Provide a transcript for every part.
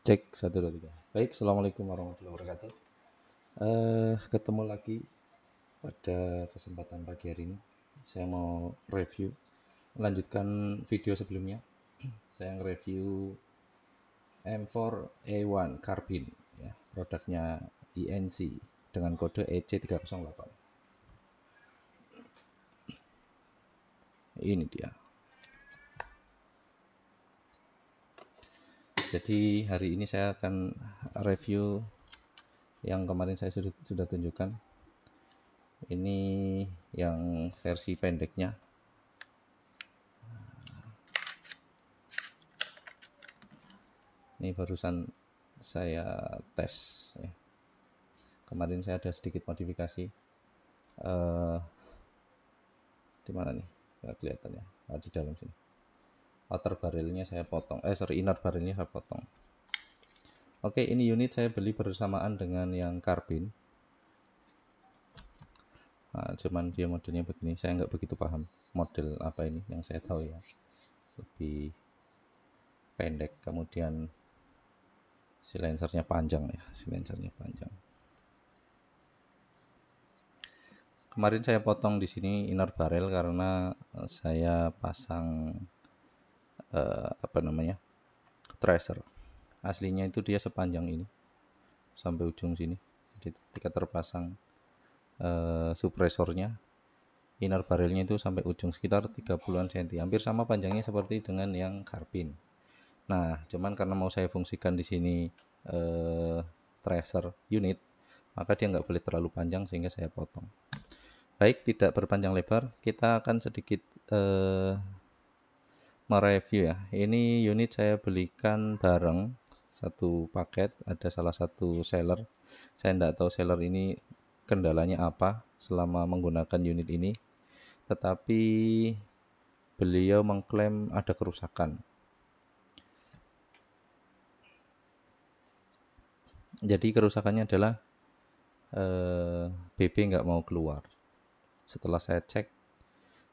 Cek 1 2 3. Baik, assalamualaikum warahmatullahi wabarakatuh. Ketemu lagi pada kesempatan pagi hari ini. Saya mau review, melanjutkan video sebelumnya. Saya nge-review M4A1 Carbine, ya, produknya INC dengan kode EC308. Ini dia. Jadi hari ini saya akan review yang kemarin saya sudah tunjukkan. Ini yang versi pendeknya. Ini barusan saya tes ya. Kemarin saya ada sedikit modifikasi. Di mana nih? Nggak kelihatan ya. Di dalam sini. Outer barrelnya saya potong. Inner barrelnya saya potong. Oke, ini unit saya beli bersamaan dengan yang Carbine. Nah, cuman dia modelnya begini. Saya nggak begitu paham model apa ini. Yang saya tahu ya lebih pendek. Kemudian silencernya panjang ya. Silencernya panjang. Kemarin saya potong di sini inner barrel karena saya pasang tracer. Aslinya itu dia sepanjang ini sampai ujung sini. Jadi ketika terpasang suppressornya, inner barrelnya itu sampai ujung sekitar 30-an cm, hampir sama panjangnya seperti dengan yang Carbine. Nah, cuman karena mau saya fungsikan di sini tracer unit, maka dia nggak boleh terlalu panjang sehingga saya potong. Baik, tidak berpanjang lebar, kita akan sedikit mereview ya. Ini unit saya belikan bareng satu paket, ada salah satu seller. Saya tidak tahu seller ini kendalanya apa selama menggunakan unit ini, tetapi beliau mengklaim ada kerusakan. Jadi kerusakannya adalah BB nggak mau keluar. Setelah saya cek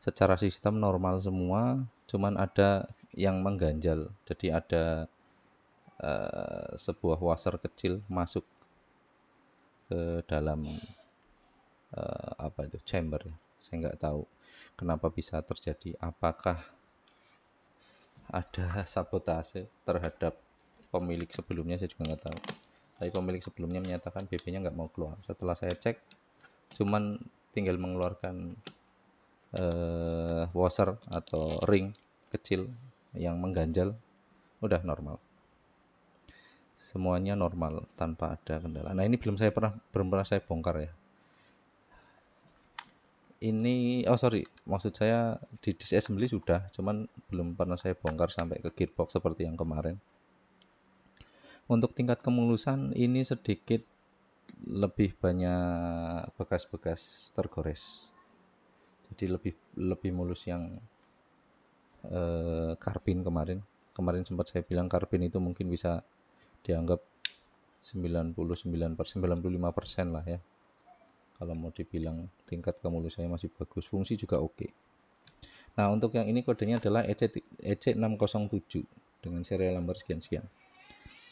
secara sistem normal semua, cuman ada yang mengganjal. Jadi ada sebuah washer kecil masuk ke dalam chamber ya. Saya nggak tahu kenapa bisa terjadi. Apakah ada sabotase terhadap pemilik sebelumnya, saya juga nggak tahu. Tapi pemilik sebelumnya menyatakan BB-nya nggak mau keluar. Setelah saya cek, cuman tinggal mengeluarkan washer atau ring kecil yang mengganjal, udah normal. Semuanya normal tanpa ada kendala. Nah, ini belum pernah saya bongkar ya. Ini maksud saya di disassembly sudah, cuman belum pernah saya bongkar sampai ke gearbox seperti yang kemarin. Untuk tingkat kemulusan ini sedikit lebih banyak bekas-bekas tergores. Jadi lebih mulus yang Carbine kemarin. Kemarin sempat saya bilang Carbine itu mungkin bisa dianggap 95% lah ya. Kalau mau dibilang tingkat kemulusannya masih bagus, fungsi juga oke. Nah, untuk yang ini kodenya adalah EC607 dengan serial number sekian-sekian.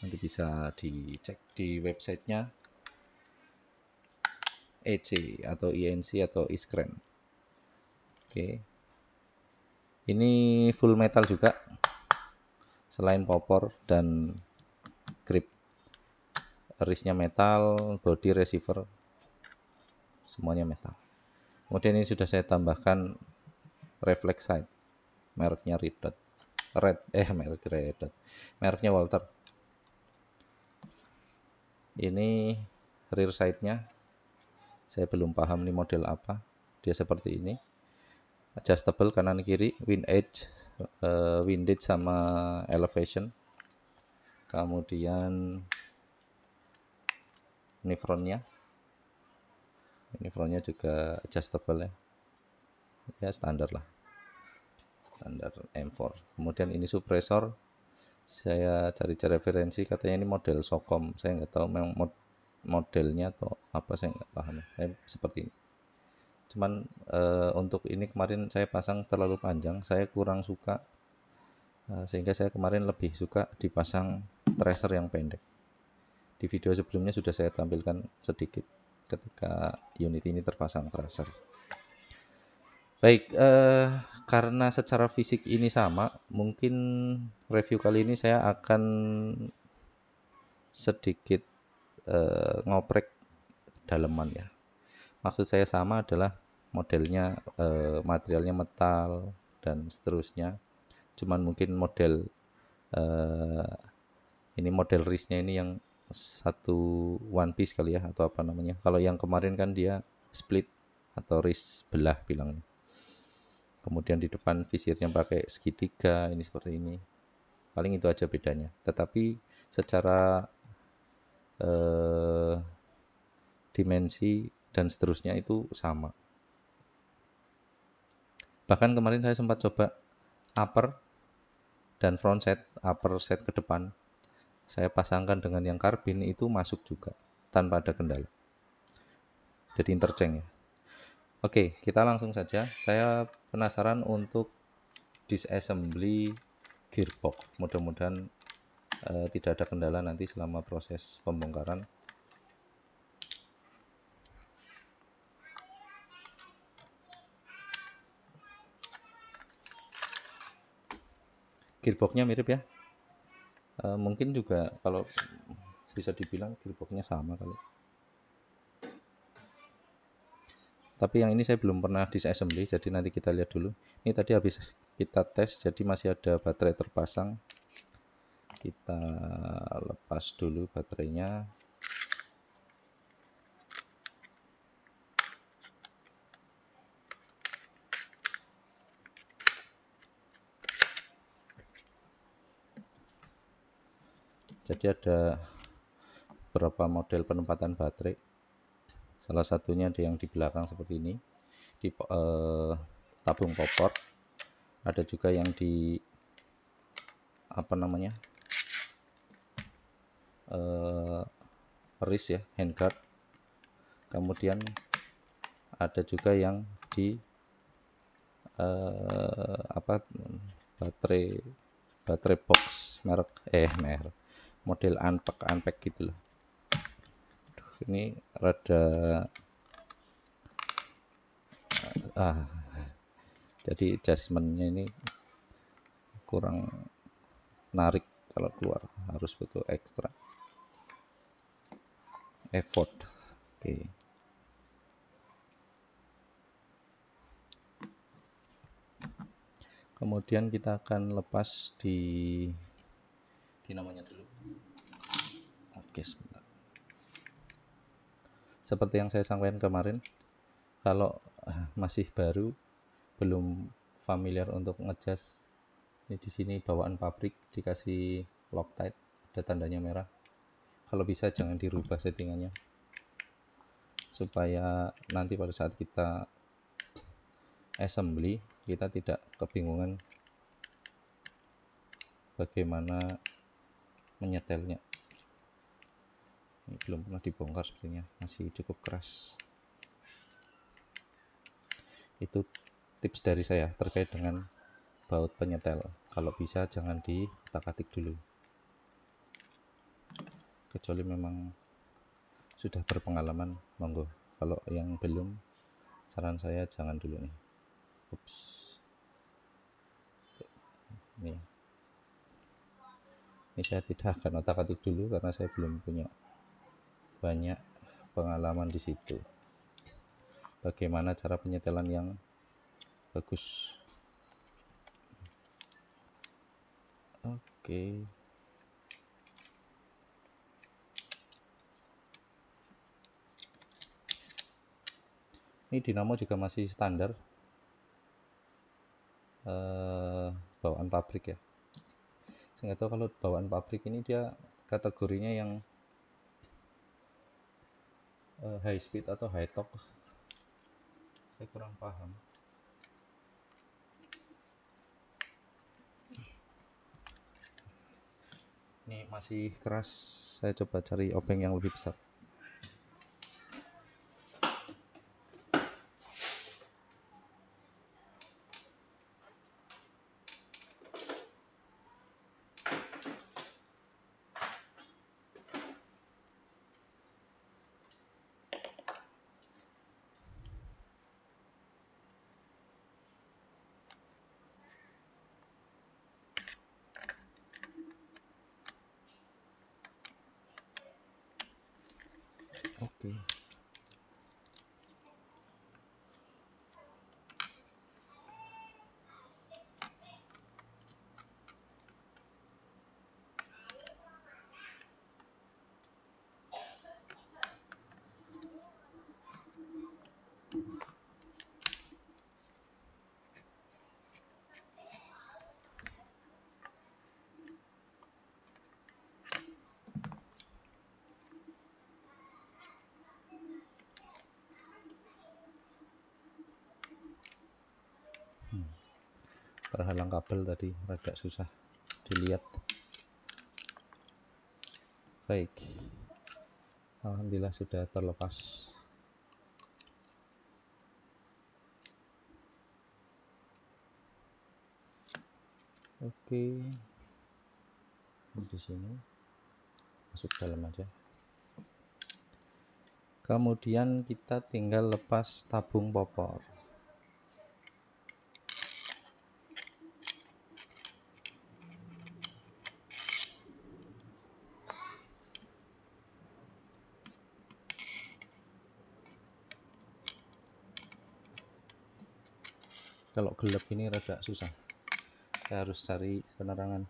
Nanti bisa dicek di websitenya EC atau INC atau Iskren. Oke. Ini full metal juga. Selain popor dan grip. Wristnya metal, body receiver semuanya metal. Kemudian ini sudah saya tambahkan reflex sight, mereknya mereknya Walther. Ini rear sight-nya saya belum paham nih model apa. Dia seperti ini, adjustable kanan kiri, wind edge sama elevation. Kemudian ini frontnya juga adjustable ya standar lah, standar M4. Kemudian ini suppressor, saya cari-cari referensi, katanya ini model Socom, saya nggak tahu memang modelnya atau apa, saya nggak paham seperti ini. Cuman untuk ini kemarin saya pasang terlalu panjang, saya kurang suka, sehingga saya kemarin lebih suka dipasang tracer yang pendek. Di video sebelumnya sudah saya tampilkan sedikit ketika unit ini terpasang tracer. Baik, karena secara fisik ini sama, mungkin review kali ini saya akan sedikit ngoprek daleman ya. Maksud saya sama adalah modelnya, materialnya metal dan seterusnya. Cuman mungkin model ini model wristnya ini yang satu one piece kali ya, atau apa namanya. Kalau yang kemarin kan dia split atau wrist belah bilangnya. Kemudian di depan visirnya pakai segitiga, ini seperti ini. Paling itu aja bedanya. Tetapi secara dimensi dan seterusnya itu sama. Bahkan kemarin saya sempat coba upper dan front set, upper set ke depan. Saya pasangkan dengan yang karbin, itu masuk juga tanpa ada kendala. Jadi interchange ya. Oke, kita langsung saja. Saya penasaran untuk disassembly gearbox. Mudah-mudahan tidak ada kendala nanti selama proses pembongkaran. Gearboxnya mirip ya. Mungkin juga kalau bisa dibilang gearboxnya sama kali. Tapi yang ini saya belum pernah disassembly, jadi nanti kita lihat dulu. Ini tadi habis kita tes, jadi masih ada baterai terpasang. Kita lepas dulu baterainya. Jadi ada beberapa model penempatan baterai. Salah satunya ada yang di belakang seperti ini, di tabung popor. Ada juga yang di apa namanya, wrist ya, handguard. Kemudian ada juga yang di baterai box merek model unpack gitu loh. Ini rada jadi adjustmentnya ini kurang narik, kalau keluar harus butuh ekstra effort. Oke. Kemudian kita akan lepas di namanya dulu. Oke, sebentar. Seperti yang saya sampaikan kemarin, kalau masih baru, belum familiar untuk ngecas, ini di sini bawaan pabrik dikasih Loctite, ada tandanya merah. Kalau bisa jangan dirubah settingannya, supaya nanti pada saat kita assembly kita tidak kebingungan bagaimana menyetelnya. Ini belum pernah dibongkar sepertinya, masih cukup keras. Itu tips dari saya terkait dengan baut penyetel. Kalau bisa jangan diutak-atik dulu, kecuali memang sudah berpengalaman, monggo. Kalau yang belum, saran saya jangan dulu nih. Ups. Ini saya tidak akan otak-atik dulu karena saya belum punya banyak pengalaman di situ. Bagaimana cara penyetelan yang bagus. Oke. Ini dinamo juga masih standar, bawaan pabrik ya. Saya nggak tahu kalau bawaan pabrik ini dia kategorinya yang high speed atau high torque, saya kurang paham. Ini masih keras, saya coba cari obeng yang lebih besar. terhalang kabel tadi, rada susah dilihat. Baik, alhamdulillah sudah terlepas. Oke, di sini masuk dalam aja. Kemudian kita tinggal lepas tabung popor. Kalau gelap ini rada susah, saya harus cari penerangan.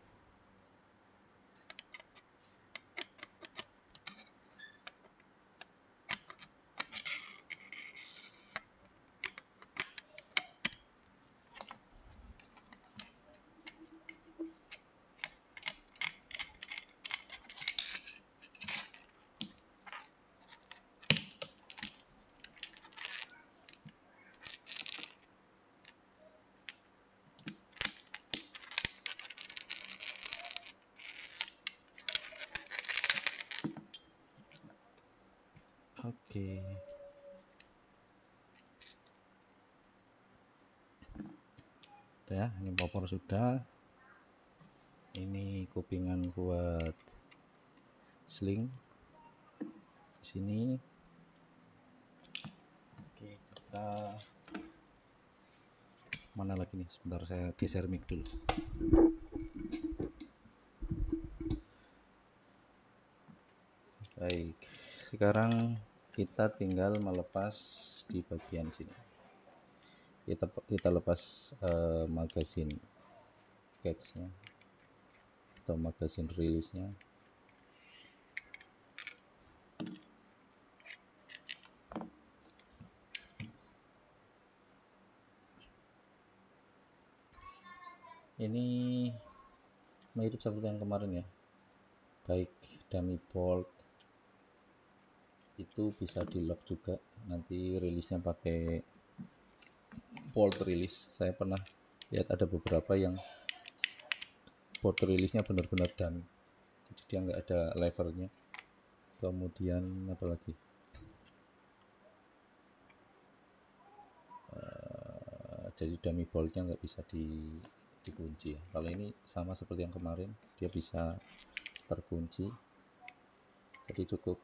Oke. Udah ya, ini popor sudah. Ini kupingan buat sling di sini. Oke, kita mana lagi nih? Sebentar saya geser mic dulu. Baik, sekarang kita tinggal melepas di bagian sini. Kita lepas magazin catch-nya atau magazin rilisnya. Ini mirip seperti yang kemarin ya, baik dummy bolt itu bisa di lock juga, nanti rilisnya pakai bolt rilis. Saya pernah lihat ada beberapa yang bolt rilisnya benar-benar dummy, jadi dia nggak ada levernya. Kemudian apalagi jadi dummy boltnya nggak bisa dikunci ya. Kalau ini sama seperti yang kemarin, dia bisa terkunci, jadi cukup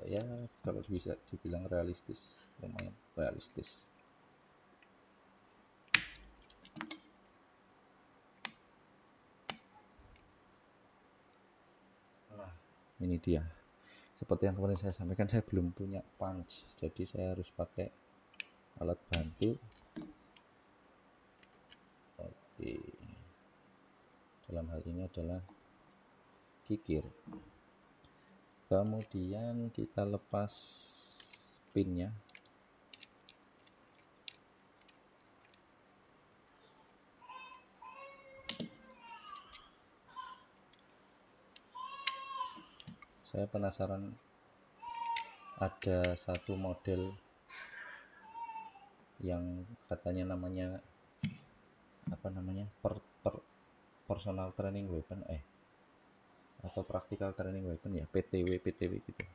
ya kalau bisa dibilang realistis, lumayan realistis. Nah, ini dia. Seperti yang kemarin saya sampaikan, saya belum punya punch, jadi saya harus pakai alat bantu. Oke, dalam hal ini adalah kikir. Kemudian kita lepas pinnya. Saya penasaran, ada satu model yang katanya namanya apa namanya, personal training weapon atau practical training weapon ya, PTW gitu.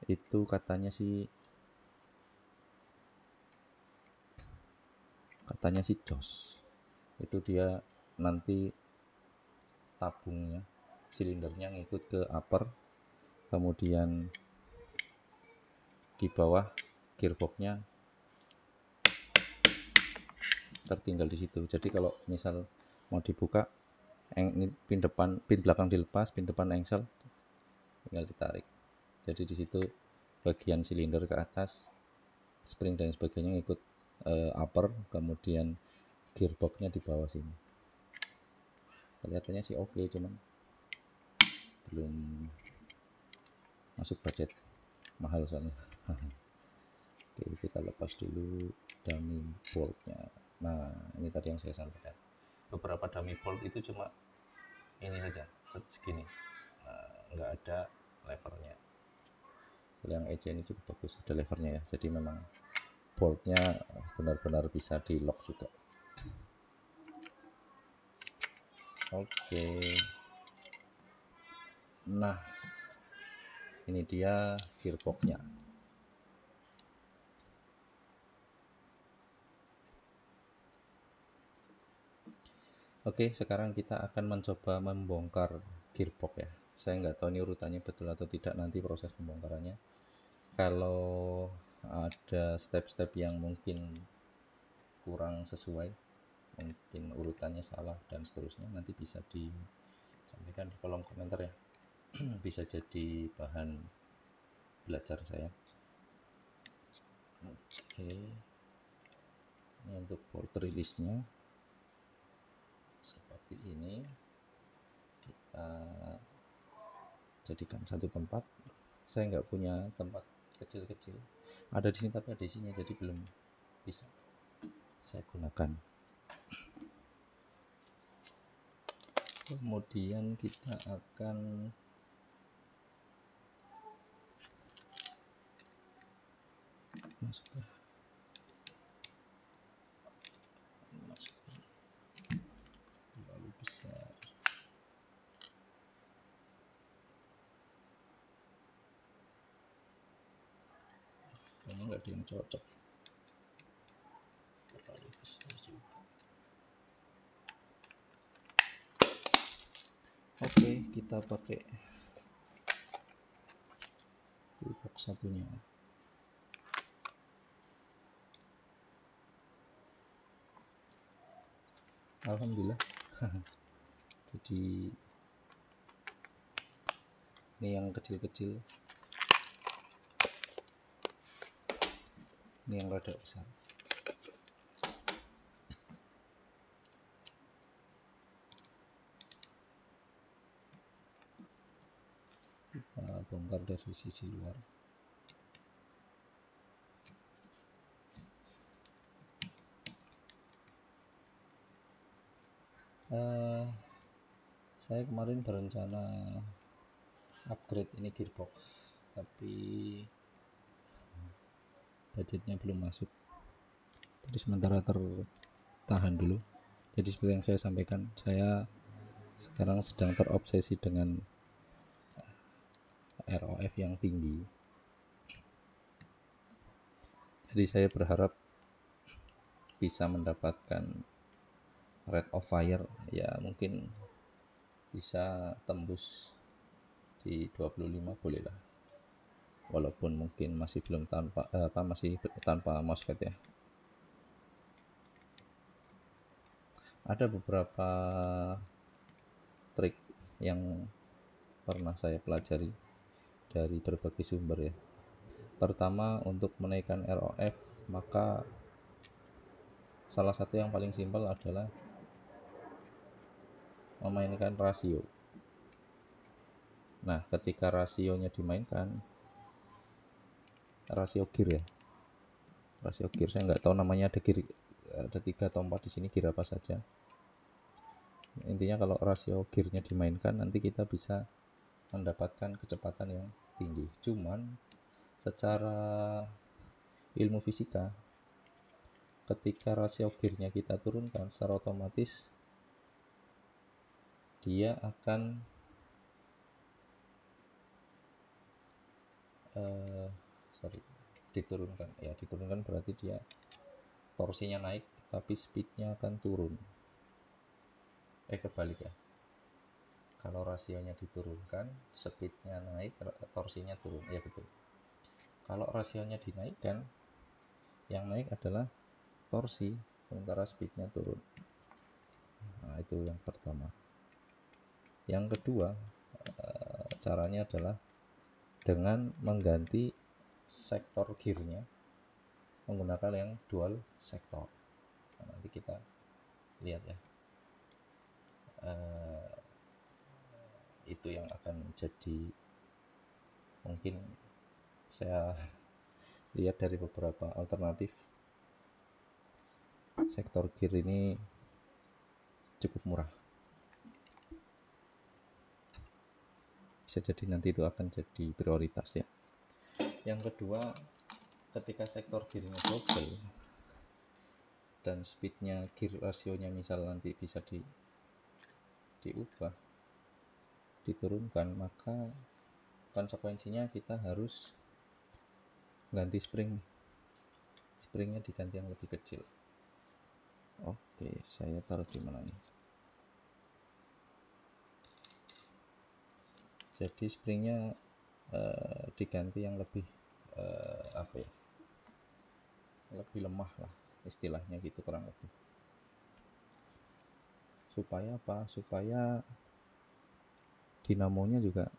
Itu katanya sih jos. Itu dia nanti tabungnya, silindernya ngikut ke upper, kemudian di bawah gearboxnya tertinggal di situ. Jadi kalau misal mau dibuka, pin belakang dilepas, pin depan engsel tinggal ditarik. Jadi di situ bagian silinder ke atas, spring dan sebagainya ngikut upper, kemudian gearboxnya di bawah sini. Kelihatannya sih oke, cuman belum masuk budget, mahal soalnya. Oke, kita lepas dulu dummy boltnya. Nah, ini tadi yang saya sampaikan, beberapa dummy bolt itu cuma ini saja, segini, nggak ada levernya. Yang EC ini cukup bagus, ada levernya ya, jadi memang bolt-nya benar-benar bisa di lock juga. Oke. Nah, ini dia gearbox-nya. Oke, sekarang kita akan mencoba membongkar gearbox ya. Saya nggak tahu ini urutannya betul atau tidak nanti proses pembongkarannya. Kalau ada step-step yang mungkin kurang sesuai, mungkin urutannya salah dan seterusnya, nanti bisa disampaikan di kolom komentar ya. Bisa jadi bahan belajar saya. Oke, ini untuk bolt release-nya seperti ini. Kita jadikan satu tempat. Saya nggak punya tempat kecil-kecil, ada di sini tapi ada di sini, jadi belum bisa saya gunakan. Kemudian kita akan masuk terlalu besar. Kayaknya nggak ada yang cocok, terlalu besar juga. Oke, kita pakai box satunya. Alhamdulillah. Jadi ini yang kecil-kecil, ini yang rada besar. Kita bongkar dari sisi luar. Saya kemarin berencana upgrade ini gearbox, tapi budgetnya belum masuk, jadi sementara tertahan dulu. Jadi seperti yang saya sampaikan, saya sekarang sedang terobsesi dengan ROF yang tinggi. Jadi saya berharap bisa mendapatkan rate of fire ya mungkin bisa tembus di 25 boleh lah, walaupun mungkin masih belum masih tanpa MOSFET ya. Ada beberapa trik yang pernah saya pelajari dari berbagai sumber ya. Pertama, untuk menaikkan ROF, maka salah satu yang paling simpel adalah memainkan rasio. Nah, ketika rasionya dimainkan, rasio gear ya, rasio gear, saya nggak tahu namanya, ada gear, ada 3 atau 4 di sini, gear apa saja. Intinya kalau rasio gearnya dimainkan, nanti kita bisa mendapatkan kecepatan yang tinggi. Cuman secara ilmu fisika, ketika rasio gearnya kita turunkan, secara otomatis dia akan diturunkan berarti dia torsinya naik tapi speednya akan turun. Kebalik ya, kalau rasionya diturunkan, speednya naik, torsinya turun. Ya betul. Kalau rasionya dinaikkan, yang naik adalah torsi, sementara speednya turun. Nah, itu yang pertama. Yang kedua, caranya adalah dengan mengganti sektor gearnya menggunakan yang dual sektor. Nah, nanti kita lihat ya, itu yang akan jadi, mungkin saya lihat dari beberapa alternatif, sektor gear ini cukup murah, bisa jadi nanti itu akan jadi prioritas ya. Yang kedua, ketika sektor gearnya double dan speednya gear rasionya misal nanti bisa diubah, diturunkan, maka konsekuensinya kita harus ganti springnya diganti yang lebih kecil. Oke, saya taruh di mana nih? Jadi springnya diganti yang lebih apa ya, lebih lemah lah istilahnya gitu kurang lebih. Supaya apa? Supaya dinamonya juga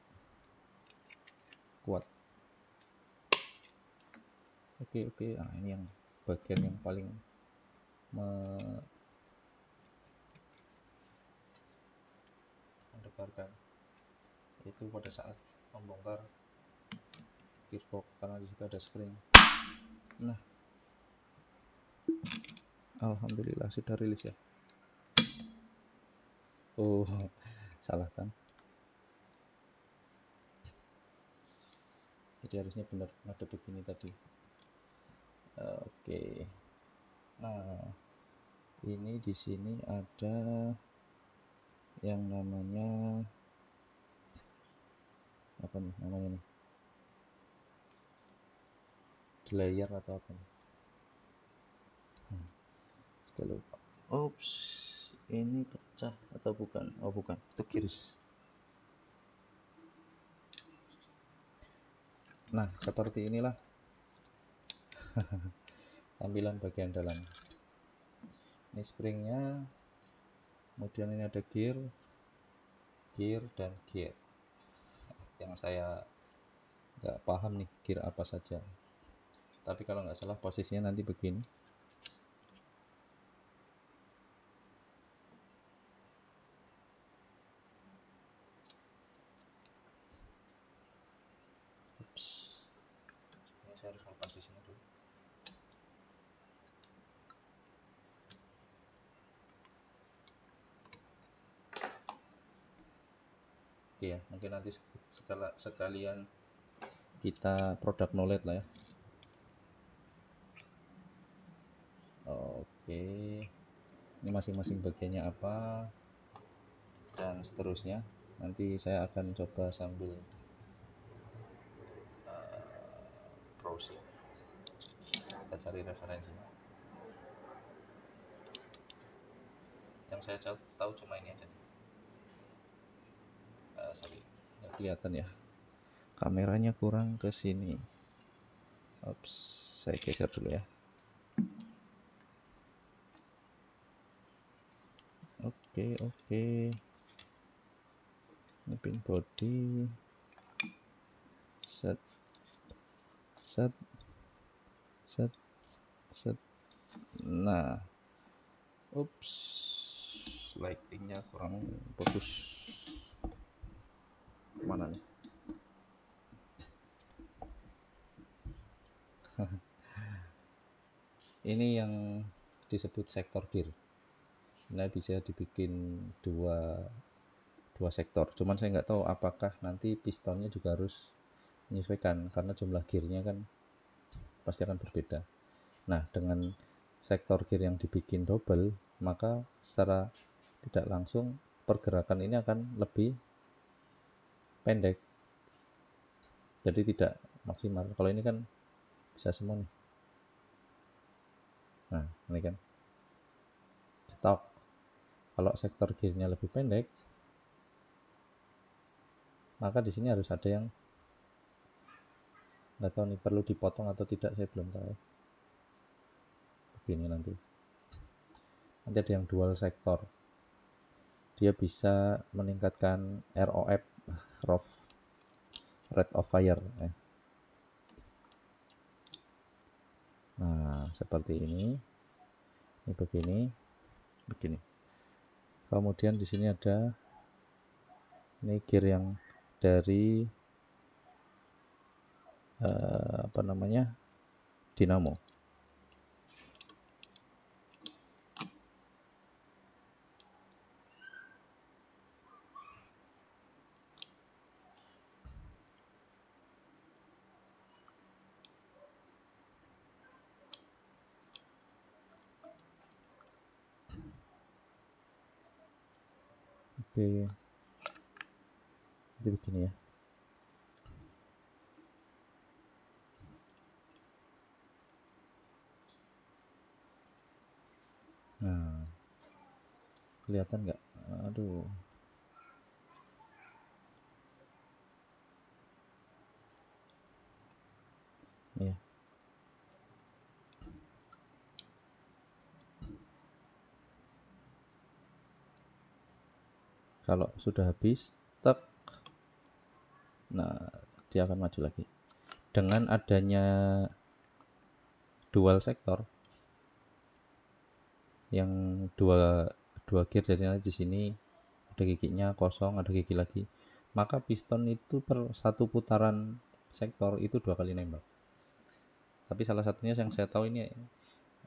kuat. Oke. Nah, ini yang bagian yang paling mendebarkan itu pada saat membongkar gearbox, karena di situ ada spring. Nah, alhamdulillah sudah rilis ya. Oh, salah kan? Jadi harusnya benar ada begini tadi. Oke. Nah, ini di sini ada yang namanya apa nih namanya nih? Delayer atau apa nih? Sudah lupa. Oops, ini pecah atau bukan? Oh bukan, itu giris. Nah, seperti inilah tampilan bagian dalam. Ini springnya, kemudian ini ada gear dan gear. Yang saya nggak paham nih gear apa saja. Tapi kalau nggak salah posisinya nanti begini. Ups. Ini saya harus lepas di sini dulu. Oke ya, mungkin nanti sekalian kita product knowledge lah ya. Oke, ini masing-masing bagiannya apa dan seterusnya nanti saya akan coba sambil browsing, kita cari referensinya. Yang saya tahu cuma ini aja nih. Sorry, nggak kelihatan ya, kameranya kurang ke sini. Ups, saya geser dulu ya. Oke. Ini pin body, set. Nah, ups, lightingnya kurang bagus. Mana nih? Ini yang disebut sektor gear. Nah, bisa dibikin dua sektor. Cuman saya nggak tahu apakah nanti pistonnya juga harus menyesuaikan karena jumlah gearnya kan pasti akan berbeda. Nah, dengan sektor gear yang dibikin double, maka secara tidak langsung pergerakan ini akan lebih pendek, jadi tidak maksimal. Kalau ini kan bisa semua nih. Nah, ini kan stok. Kalau sektor gearnya lebih pendek, maka di sini harus ada yang nggak tahu nih perlu dipotong atau tidak, saya belum tahu ya. Begini nanti ada yang dual sektor, dia bisa meningkatkan ROF, rate of fire ya. Nah, seperti ini begini. Kemudian di sini ada ini gear yang dari dinamo. Oke, itu begini ya. Nah, kelihatan nggak? Aduh, ya. Kalau sudah habis, tek, nah dia akan maju lagi. Dengan adanya dual sektor yang dua dua gear, jadi di sini ada giginya kosong, ada gigi lagi, maka piston itu per satu putaran sektor itu 2 kali nembak. Tapi salah satunya yang saya tahu ini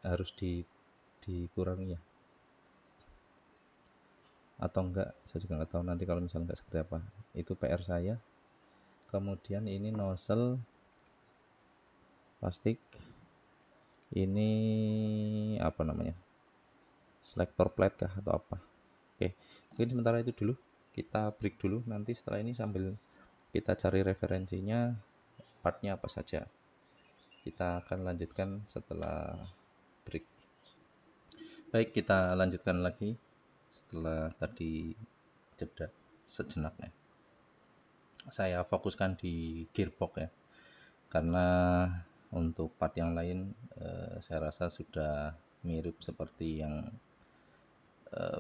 harus dikurangi ya, atau enggak saya juga nggak tahu nanti kalau misalnya enggak seperti apa, itu PR saya. Kemudian ini nozzle plastik, ini apa namanya, selektor plate kah atau apa. Oke, mungkin sementara itu dulu, kita break dulu, nanti setelah ini sambil kita cari referensinya partnya apa saja, kita akan lanjutkan setelah break. Baik, kita lanjutkan lagi setelah tadi jeda sejenak ya. Saya fokuskan di gearbox ya, karena untuk part yang lain saya rasa sudah mirip seperti yang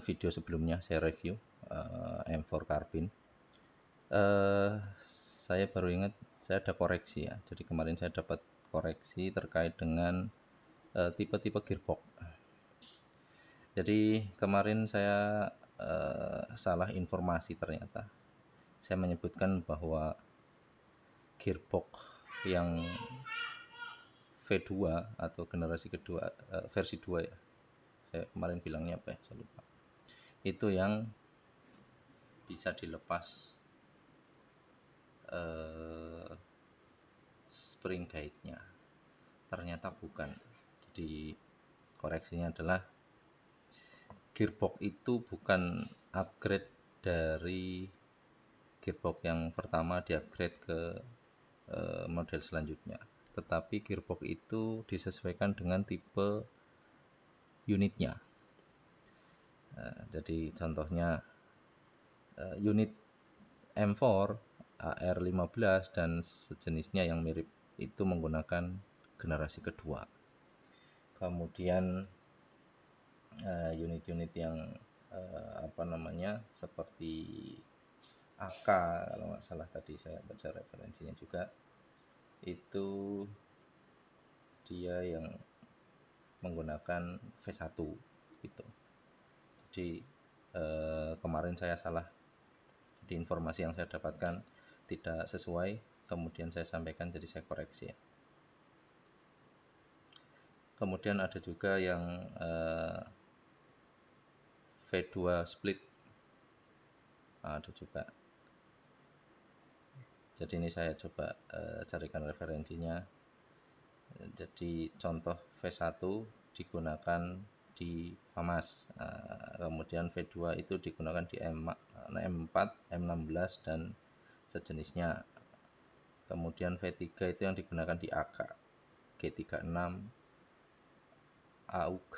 video sebelumnya saya review M4 Carbine. Saya baru ingat saya ada koreksi ya, jadi kemarin saya dapat koreksi terkait dengan tipe-tipe gearbox. Jadi kemarin saya salah informasi, ternyata saya menyebutkan bahwa gearbox yang V2 atau generasi kedua, versi 2 ya, saya kemarin bilangnya apa ya, saya lupa, itu yang bisa dilepas spring guide-nya. Ternyata bukan. Jadi koreksinya adalah gearbox itu bukan upgrade dari gearbox yang pertama di-upgrade ke model selanjutnya, tetapi gearbox itu disesuaikan dengan tipe unitnya. Jadi contohnya unit M4, AR15 dan sejenisnya yang mirip itu menggunakan generasi kedua. Kemudian unit-unit yang apa namanya, seperti AK kalau nggak salah, tadi saya baca referensinya juga, itu dia yang menggunakan V1 gitu. Jadi kemarin saya salah, jadi informasi yang saya dapatkan tidak sesuai, kemudian saya sampaikan, jadi saya koreksi ya. Kemudian ada juga yang V2 split, ada juga. Jadi ini saya coba carikan referensinya. Jadi contoh V1 digunakan di FAMAS, kemudian V2 itu digunakan di M4, M16 dan sejenisnya. Kemudian V3 itu yang digunakan di AK, G36, AUG,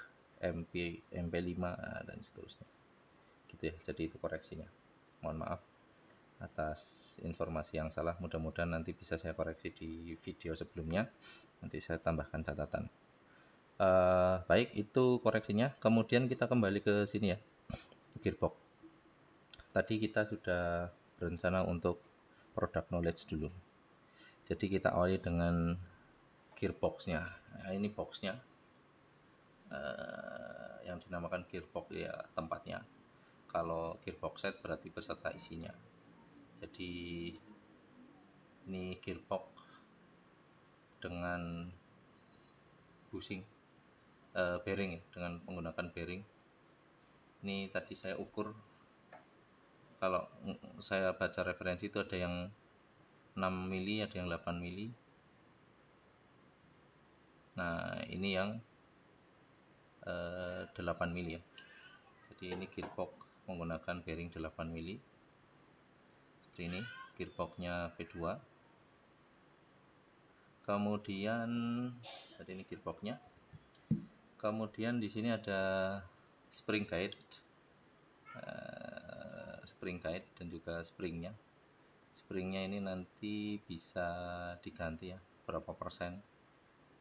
MP5 dan seterusnya. Gitu ya. Jadi itu koreksinya. Mohon maaf atas informasi yang salah, mudah-mudahan nanti bisa saya koreksi di video sebelumnya, nanti saya tambahkan catatan. Baik, itu koreksinya. Kemudian kita kembali ke sini ya, gearbox. Tadi kita sudah berencana untuk product knowledge dulu, jadi kita awali dengan gearboxnya. Nah, ini boxnya yang dinamakan gearbox ya, tempatnya. Kalau gearbox set berarti beserta isinya. Jadi ini gearbox dengan bushing, bearing ya, dengan menggunakan bearing. Ini tadi saya ukur, kalau saya baca referensi itu ada yang 6 mili, ada yang 8 mili. Nah ini yang 8 mili ya. Jadi ini gearbox menggunakan bearing 8 mili seperti ini, gearboxnya V2. Kemudian tadi ini gearboxnya. Kemudian di sini ada spring guide, dan juga springnya. Springnya ini nanti bisa diganti ya, berapa persen,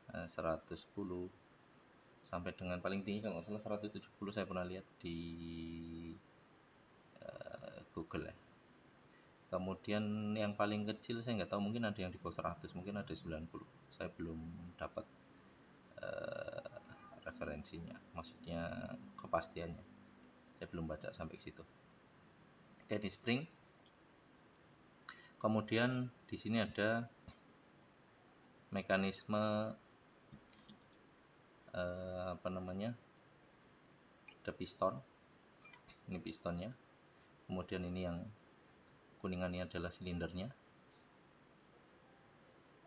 110 sampai dengan paling tinggi kalau nggak salah 170 saya pernah lihat di Google ya. Kemudian yang paling kecil saya nggak tahu, mungkin ada yang di bawah 100, mungkin ada 90. Saya belum dapat referensinya, maksudnya kepastiannya. Saya belum baca sampai ke situ. Oke, di spring. Kemudian di sini ada mekanisme ada piston. Ini pistonnya. Kemudian ini yang kuningan ini adalah silindernya.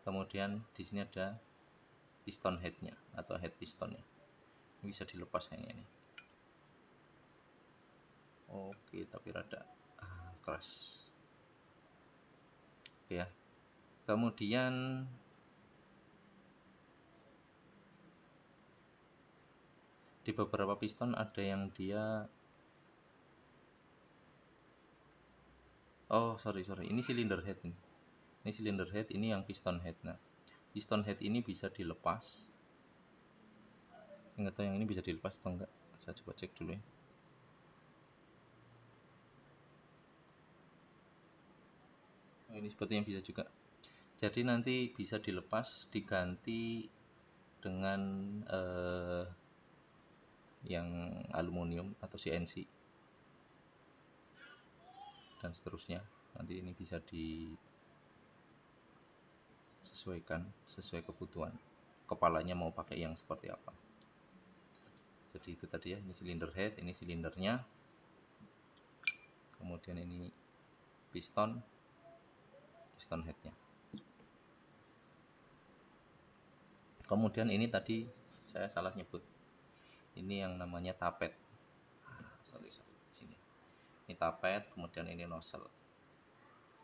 Kemudian di sini ada piston headnya atau head pistonnya. Ini bisa dilepas kayaknya ini. Oke, tapi rada keras. Oke ya. Kemudian di beberapa piston ada yang dia ini cylinder head ini. Ini cylinder head, ini yang piston head. Nah, piston head ini bisa dilepas. Enggak tahu yang ini bisa dilepas atau enggak. Saya coba cek dulu ya. Oh, ini sepertinya bisa juga. Jadi nanti bisa dilepas, diganti dengan yang aluminium atau CNC dan seterusnya. Nanti ini bisa disesuaikan sesuai kebutuhan kepalanya mau pakai yang seperti apa. Jadi itu tadi ya, ini cylinder head, ini silindernya. Kemudian ini piston headnya. Kemudian ini tadi saya salah nyebut, ini yang namanya tapet. Sini. Ini tapet, kemudian ini nozzle.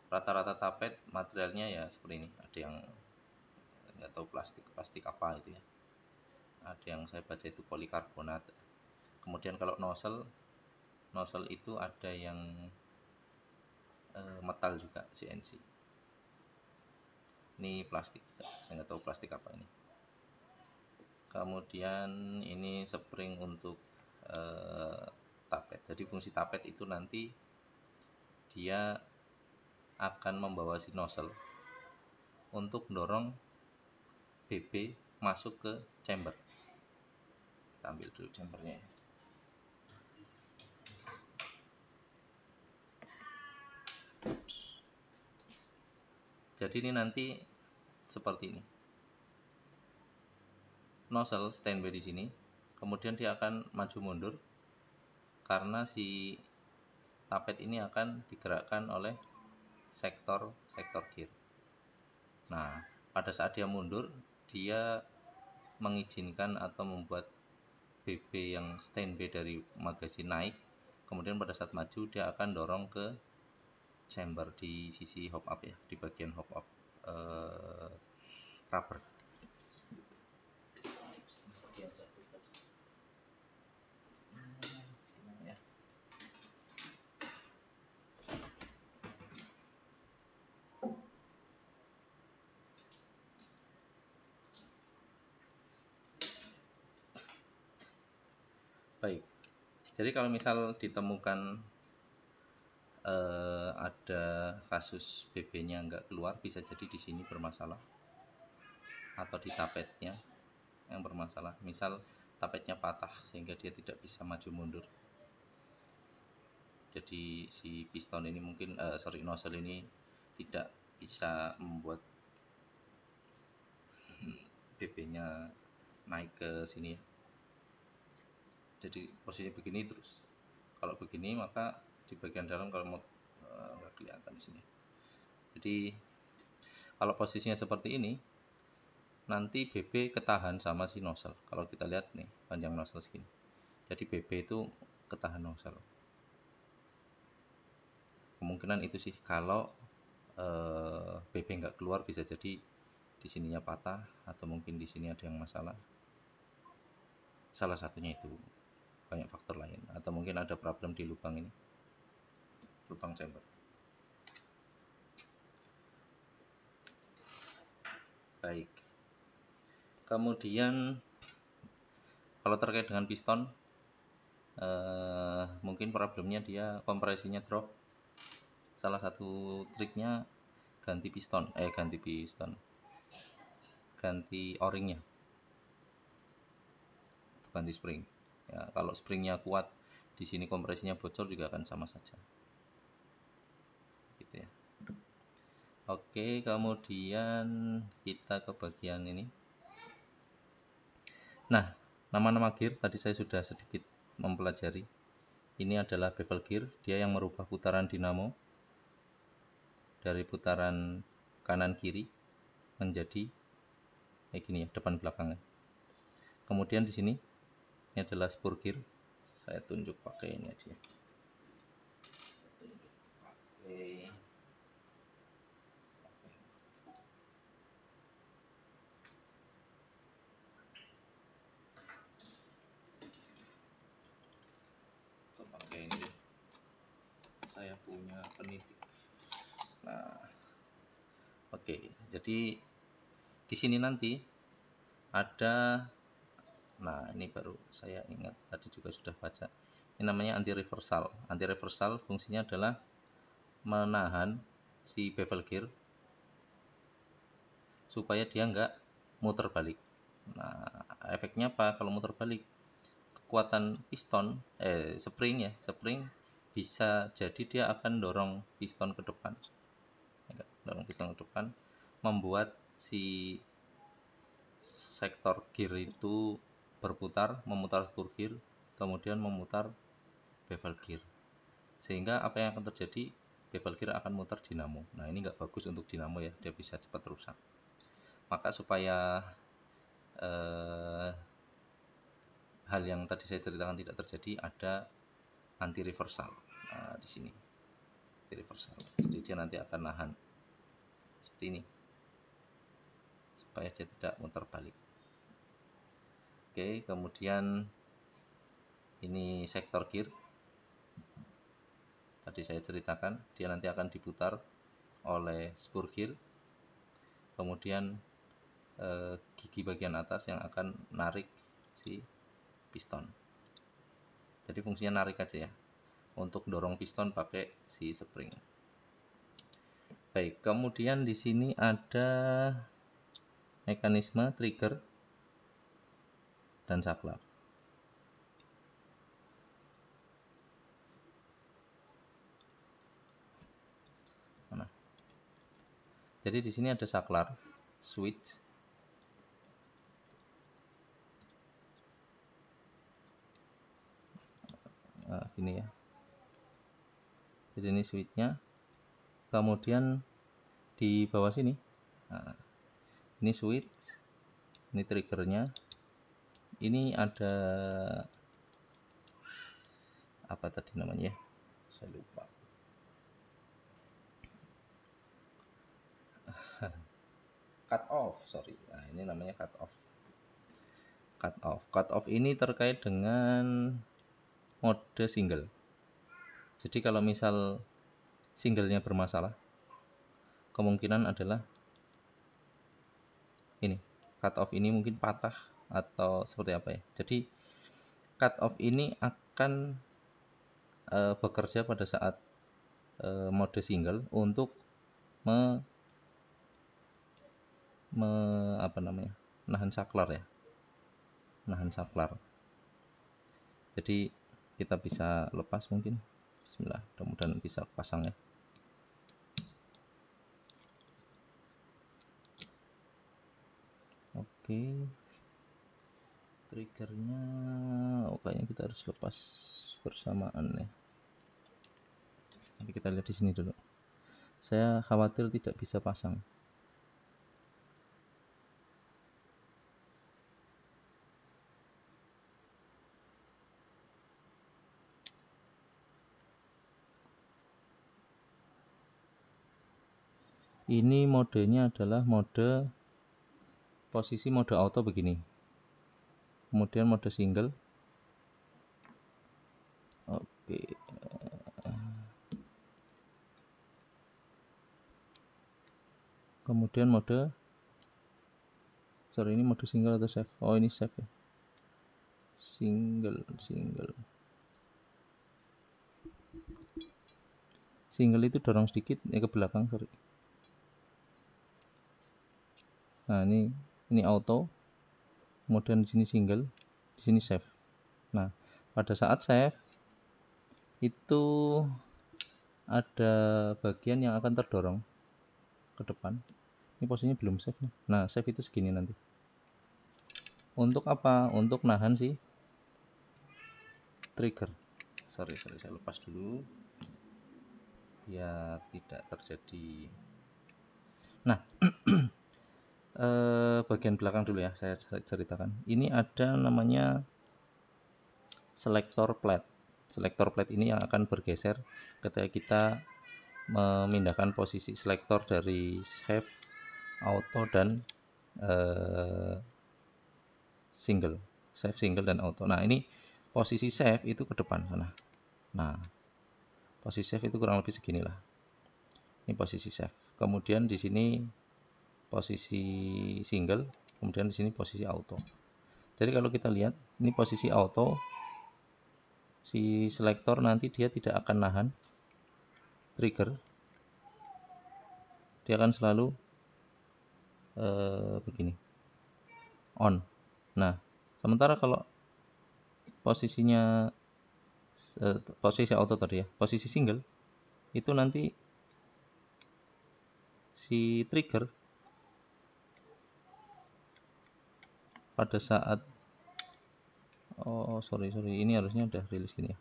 Rata-rata tapet materialnya ya seperti ini. Ada yang nggak tahu plastik apa itu ya. Ada yang saya baca itu polikarbonat. Kemudian kalau nozzle itu ada yang metal juga, CNC. Ini plastik, saya nggak tahu plastik apa ini. Kemudian ini spring untuk tapet. Jadi fungsi tapet itu nanti dia akan membawa si nozzle untuk mendorong BB masuk ke chamber. Kita ambil dulu chambernya ya. Jadi ini nanti seperti ini. Nozzle standby di sini, kemudian dia akan maju mundur karena si tapet ini akan digerakkan oleh sektor gear. Nah, pada saat dia mundur, dia mengizinkan atau membuat BB yang standby dari magazin naik. Kemudian pada saat maju dia akan dorong ke chamber di sisi hop up ya, di bagian hop up rubber. Baik, jadi kalau misal ditemukan ada kasus BB-nya nggak keluar, bisa jadi di sini bermasalah atau di tapetnya yang bermasalah. Misal tapetnya patah sehingga dia tidak bisa maju mundur. Jadi si piston ini mungkin nozzle ini tidak bisa membuat BB-nya naik ke sini. Jadi posisinya begini terus. Kalau begini maka di bagian dalam kalau mau nggak kelihatan di sini. Jadi kalau posisinya seperti ini, nanti BB ketahan sama si nozzle. Kalau kita lihat nih panjang nozzle segini. Jadi BB itu ketahan nozzle. Kemungkinan itu sih, kalau BB nggak keluar bisa jadi di sininya patah atau mungkin di sini ada yang masalah. Salah satunya itu, banyak faktor lain, atau mungkin ada problem di lubang ini, lubang chamber. Baik, kemudian kalau terkait dengan piston, mungkin problemnya dia kompresinya drop. Salah satu triknya ganti o-ringnya, ganti spring ya. Kalau springnya kuat, di sini kompresinya bocor juga akan sama saja gitu ya. Oke, kemudian kita ke bagian ini. Nah, nama-nama gear tadi saya sudah sedikit mempelajari. Ini adalah bevel gear, dia yang merubah putaran dinamo dari putaran kanan kiri menjadi kayak gini ya, depan belakang. Kemudian di sini ini adalah spur gear. Saya tunjuk pakai ini aja. Oke. Pakai ini deh. Saya punya penitik. Nah, oke. Jadi di sini nanti ada, nah ini baru saya ingat, tadi juga sudah baca. Ini namanya anti reversal. Anti reversal fungsinya adalah menahan si bevel gear supaya dia nggak muter balik. Nah, efeknya apa kalau muter balik? Kekuatan piston, spring bisa jadi dia akan dorong piston ke depan, membuat si sektor gear itu berputar, memutar spur gear, kemudian memutar bevel gear, sehingga apa yang akan terjadi, bevel gear akan muter dinamo. Nah, ini nggak bagus untuk dinamo ya, dia bisa cepat rusak. Maka supaya hal yang tadi saya ceritakan tidak terjadi, ada anti reversal. Nah, di sini anti reversal, jadi dia nanti akan nahan seperti ini supaya dia tidak muter balik. Oke, kemudian ini sektor gear tadi saya ceritakan, dia nanti akan diputar oleh spur gear, kemudian gigi bagian atas yang akan narik si piston. Jadi fungsinya narik aja ya, untuk dorong piston pakai si spring. Baik, kemudian di sini ada mekanisme trigger dan saklar. Nah, jadi di sini ada saklar, switch. Nah, gini ya. Jadi ini switchnya. Kemudian di bawah sini, nah, ini switch, ini triggernya. Ini ada apa tadi namanya ya? Saya lupa. Cut off, sorry. Nah, ini namanya cut off. Cut off ini terkait dengan mode single. Jadi kalau misal singlenya bermasalah, kemungkinan adalah ini, cut off ini mungkin patah atau seperti apa ya. Jadi cut off ini akan bekerja pada saat mode single untuk nahan saklar ya, nahan saklar. Jadi kita bisa lepas mungkin. Bismillah, mudah-mudahan bisa pasang ya. Oke, triggernya kayaknya kita harus lepas bersamaan ya. Tapi kita lihat di sini dulu. Saya khawatir tidak bisa pasang. Ini modenya adalah posisi mode auto begini, kemudian mode single. Oke, kemudian ini mode single atau save? Oh, ini save ya. Single itu dorong sedikit ke belakang, sorry. Nah, ini auto, kemudian di sini single, di sini save. Nah, pada saat save itu ada bagian yang akan terdorong ke depan. Ini posisinya belum save nih. Nah, save itu segini nanti. Untuk apa? Untuk nahan si trigger. Sorry, saya lepas dulu biar tidak terjadi. Nah, bagian belakang dulu ya, saya ceritakan. Ini ada namanya selector plate. Selector plate ini yang akan bergeser ketika kita memindahkan posisi selektor dari save, auto, dan single. Save, single, dan auto. Nah, ini posisi save itu ke depan sana. Nah, posisi save itu kurang lebih segini lah. Ini posisi save. Kemudian di sini posisi single, kemudian di sini posisi auto. Jadi kalau kita lihat, ini posisi auto, si selektor nanti dia tidak akan nahan trigger, dia akan selalu begini, on. Nah, sementara kalau posisinya posisi auto tadi ya, posisi single itu nanti si trigger pada saat sorry ini harusnya udah rilis gini ya.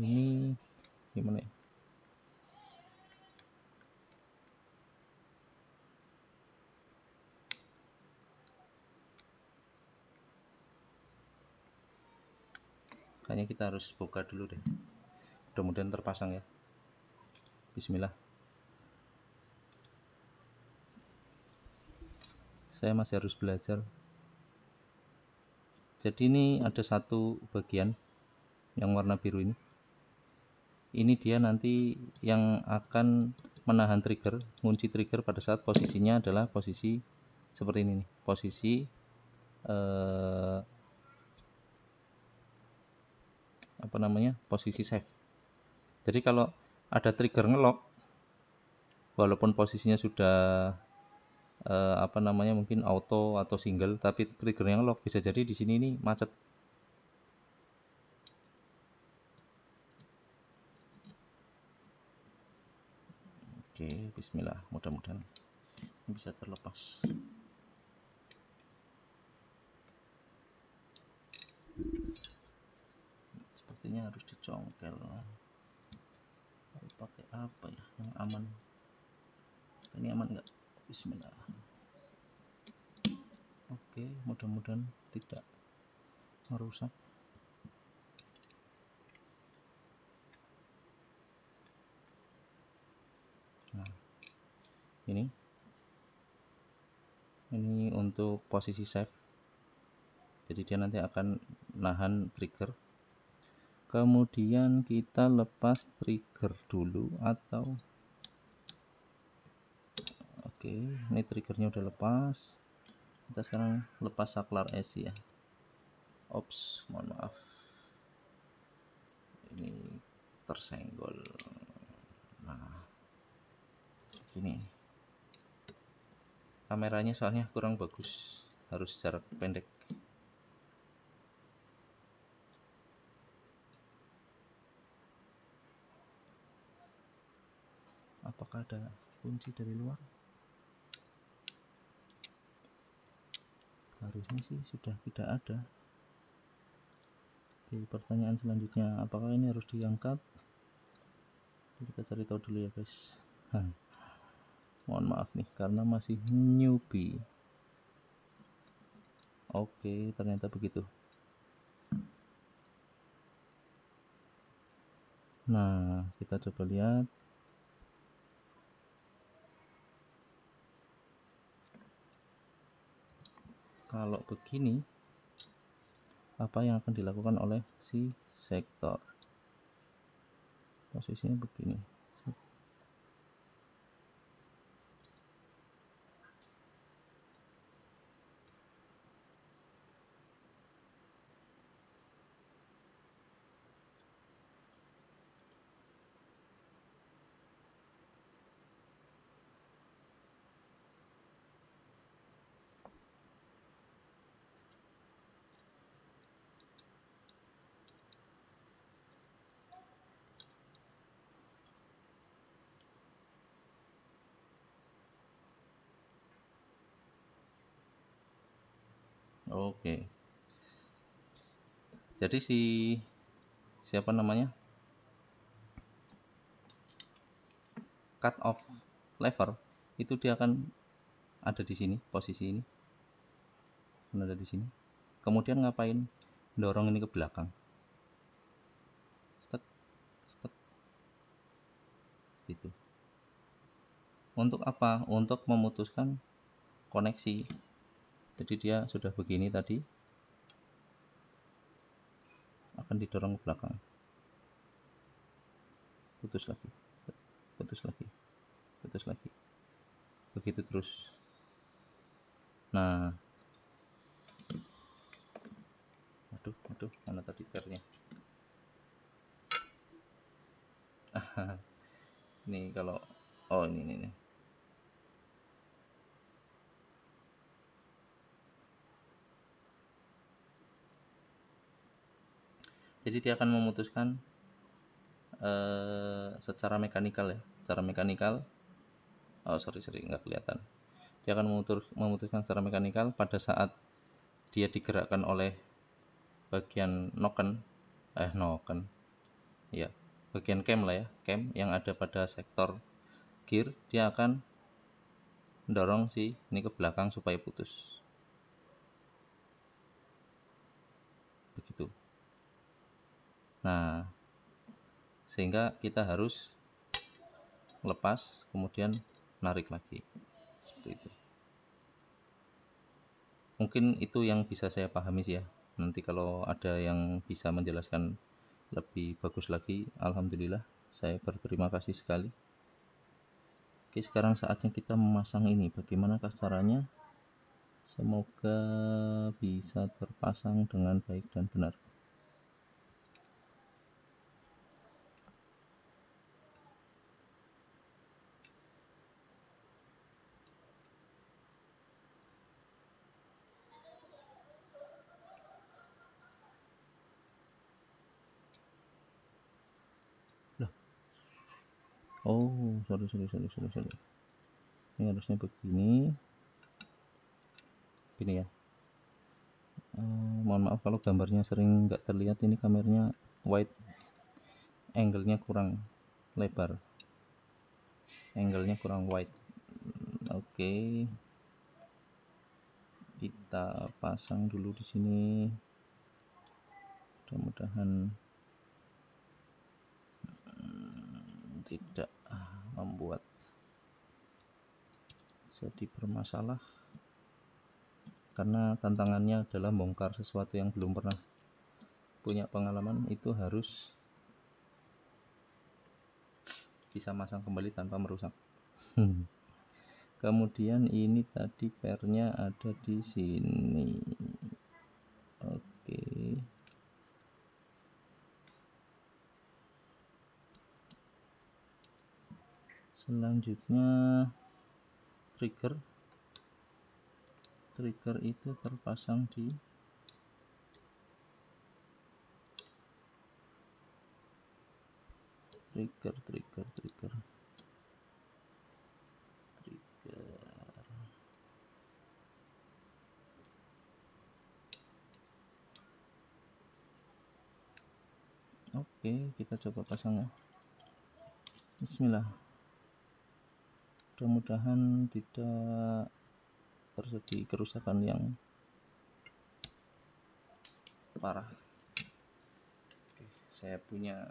Ini gimana ya? Kayaknya kita harus buka dulu deh. Mudah-mudahan terpasang ya. Bismillah. Saya masih harus belajar. Jadi ini ada satu bagian yang warna biru ini. Ini dia nanti yang akan menahan trigger, ngunci trigger pada saat posisinya adalah posisi seperti ini nih, posisi posisi save. Jadi kalau ada trigger ngelock, walaupun posisinya sudah mungkin auto atau single, tapi triggernya ngelock, bisa jadi di sini ini macet. Oke, bismillah, mudah-mudahan bisa terlepas. Sepertinya harus dicongkel. Pakai apa ya yang aman? Ini aman nggak? Bismillah. Oke, mudah-mudahan tidak merusak. Nah, ini untuk posisi save. Jadi dia nanti akan nahan trigger. Kemudian kita lepas trigger dulu atau oke, ini triggernya udah lepas. Kita sekarang lepas saklar AC ya. Ops, mohon maaf. Ini tersenggol. Nah, ini kameranya soalnya kurang bagus, harus jarak pendek. Apakah ada kunci dari luar? Harusnya sih sudah tidak ada. Oke, pertanyaan selanjutnya, apakah ini harus diangkat? Kita cari tahu dulu ya guys. Mohon maaf nih karena masih newbie. Oke, ternyata begitu. Nah, kita coba lihat. Kalau begini, apa yang akan dilakukan oleh si sektor? Posisinya begini. Oke. Jadi siapa namanya? Cut off lever itu dia akan ada di sini, posisi ini. Ada di sini. Kemudian ngapain? Dorong ini ke belakang. Stek, stek. Gitu. Untuk apa? Untuk memutuskan koneksi. Jadi dia sudah begini tadi, akan didorong ke belakang. Putus lagi. Putus lagi. Putus lagi. Begitu terus. Nah, aduh, mana tadi pairnya? Ini kalau ini. Jadi dia akan memutuskan secara mekanikal ya, secara mekanikal. Oh sorry nggak kelihatan. Dia akan memutuskan secara mekanikal pada saat dia digerakkan oleh bagian noken, ya, bagian cam lah ya, cam yang ada pada sektor gear, dia akan mendorong si ini ke belakang supaya putus. Begitu. Nah, sehingga kita harus lepas kemudian narik lagi. Seperti itu. Mungkin itu yang bisa saya pahami sih ya. Nanti kalau ada yang bisa menjelaskan lebih bagus lagi, alhamdulillah, saya berterima kasih sekali. Oke, sekarang saatnya kita memasang ini. Bagaimanakah caranya? Semoga bisa terpasang dengan baik dan benar. Loh. Oh, sorry. Ini harusnya begini. Gini ya. Mohon maaf kalau gambarnya sering nggak terlihat, ini kameranya wide, angle-nya kurang lebar, angle-nya kurang wide. Oke, kita pasang dulu di sini. Mudah-mudahan tidak membuat jadi bermasalah, karena tantangannya adalah bongkar sesuatu yang belum pernah punya pengalaman. Itu harus bisa masang kembali tanpa merusak. Kemudian ini tadi pairnya ada di sini. Oke. Selanjutnya trigger itu terpasang di trigger. Oke, kita coba pasang ya. Bismillah. Mudah-mudahan tidak terjadi kerusakan yang parah. Oke, saya punya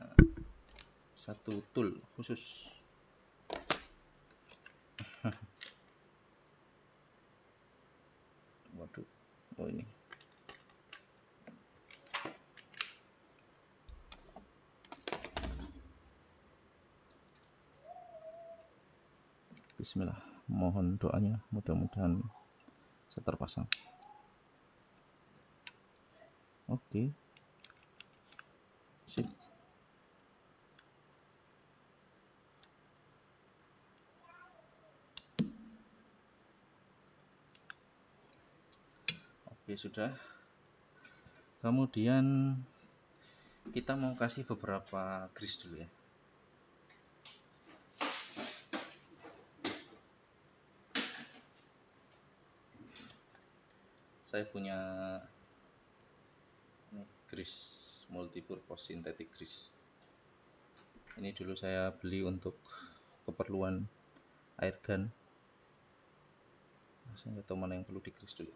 satu tool khusus. Waduh, oh ini. Bismillah, mohon doanya, mudah-mudahan bisa terpasang. Oke, sip. Oke, sudah. Kemudian kita mau kasih beberapa grease dulu ya. Saya punya ini grease multipurpose synthetic grease. Ini dulu saya beli untuk keperluan air gun. Saya nggak tahu mana yang perlu di grease dulu.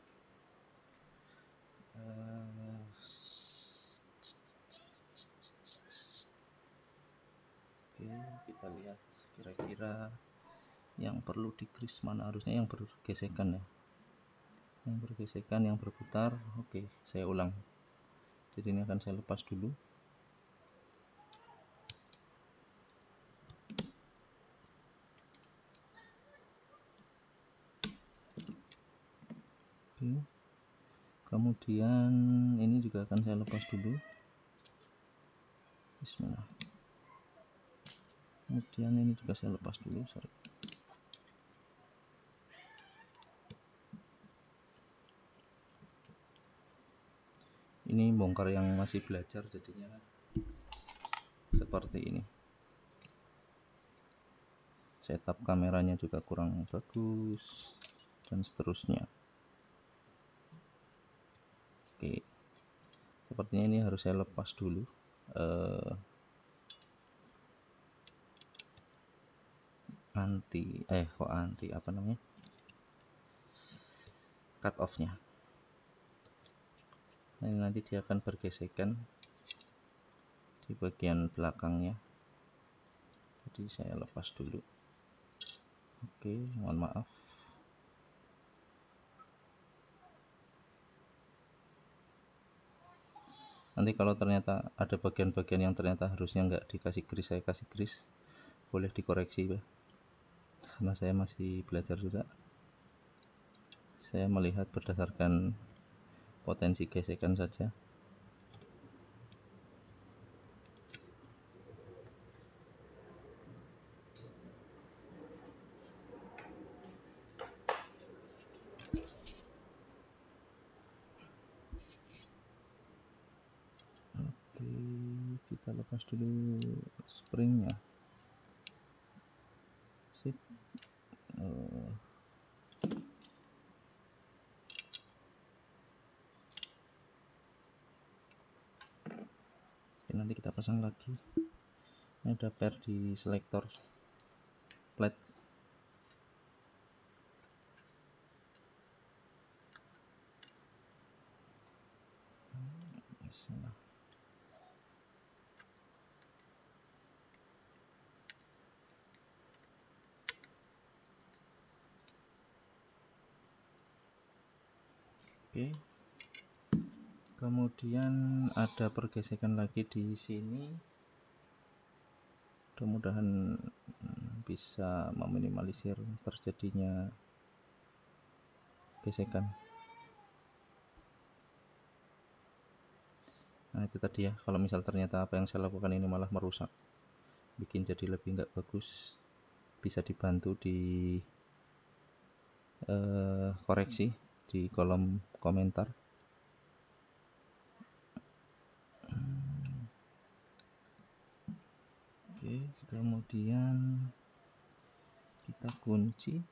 Oke, kita lihat kira-kira yang perlu di grease mana, harusnya yang bergesekan ya. Yang bergesekan, yang berputar. Oke, saya ulang. Jadi ini akan saya lepas dulu. Oke. Kemudian ini juga akan saya lepas dulu. Bismillah. Kemudian ini juga saya lepas dulu, sorry. Ini bongkar yang masih belajar, jadinya seperti ini. Setup kameranya juga kurang bagus dan seterusnya. Oke, sepertinya ini harus saya lepas dulu apa namanya, cut off nya. Nah, ini nanti dia akan bergesekan di bagian belakangnya, jadi saya lepas dulu. Oke, mohon maaf. Nanti kalau ternyata ada bagian-bagian yang ternyata harusnya nggak dikasih grease, saya kasih grease, boleh dikoreksi ya, karena saya masih belajar juga. Saya melihat berdasarkan potensi gesekan saja. Oke, kita lepas dulu springnya. Sip. Oke, nanti kita pasang lagi. Ini ada pair di selektor plate. Bismillah. Oke. Kemudian ada pergesekan lagi di sini. Mudah-mudahan bisa meminimalisir terjadinya gesekan. Nah, itu tadi ya, kalau misal ternyata apa yang saya lakukan ini malah merusak, bikin jadi lebih nggak bagus, bisa dibantu di koreksi di kolom komentar. Oke, kemudian kita kunci.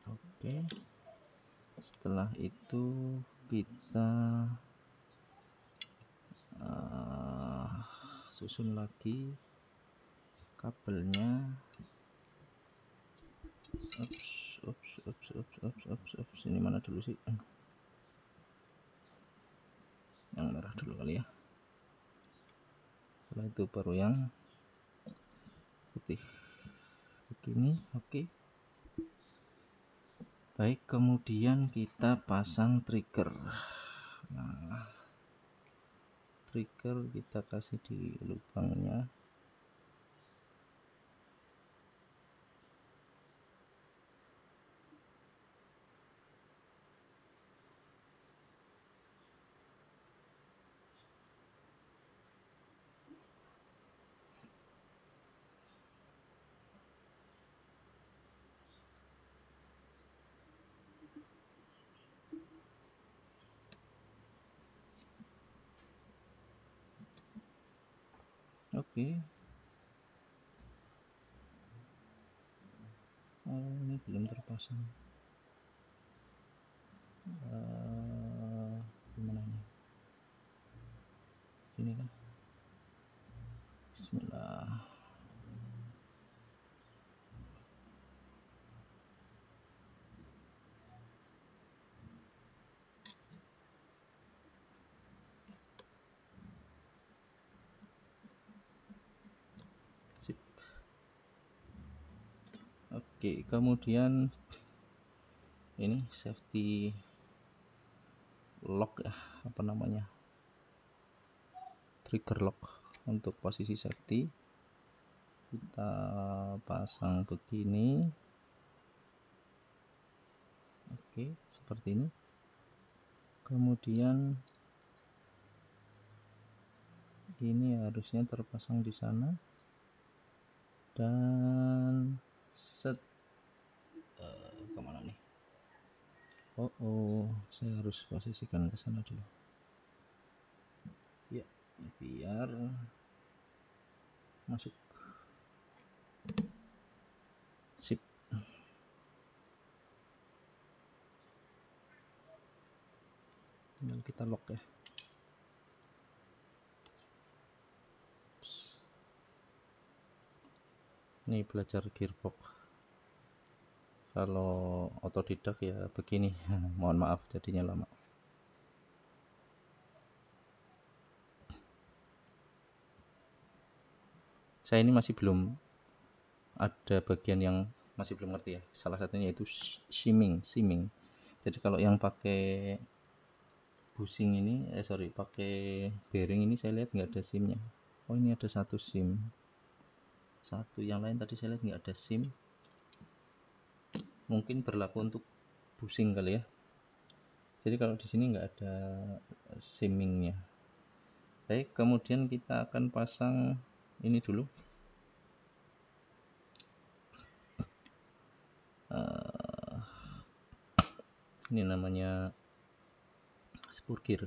Oke, setelah itu kita susun lagi kabelnya. Ups, ini mana dulu sih? setelah itu baru yang putih begini. Oke. Baik, kemudian kita pasang trigger. Nah, trigger kita kasih di lubangnya. Oke. Oh, ini belum terpasang. Gimana ini? Sini kan? Bismillah. Sip. Oke, kemudian ini safety lock ya, apa namanya, trigger lock untuk posisi safety kita pasang begini. Oke, seperti ini. Kemudian ini harusnya terpasang di sana dan set. Kemana nih? Saya harus posisikan ke sana dulu ya, biar masuk. Sip. Tinggal kita lock ya. Ini belajar gearbox, kalau otodidak ya begini. Mohon maaf jadinya lama. Saya ini masih belum ada bagian yang masih belum ngerti ya. Salah satunya itu shimming. Jadi kalau yang pakai bushing ini, pakai bearing ini saya lihat nggak ada simnya. Oh, ini ada satu sim. Satu yang lain tadi saya lihat nggak ada sim. Mungkin berlaku untuk bushing kali ya. Jadi kalau di sini nggak ada simmingnya. Baik, kemudian kita akan pasang ini dulu. Ini namanya spur gear.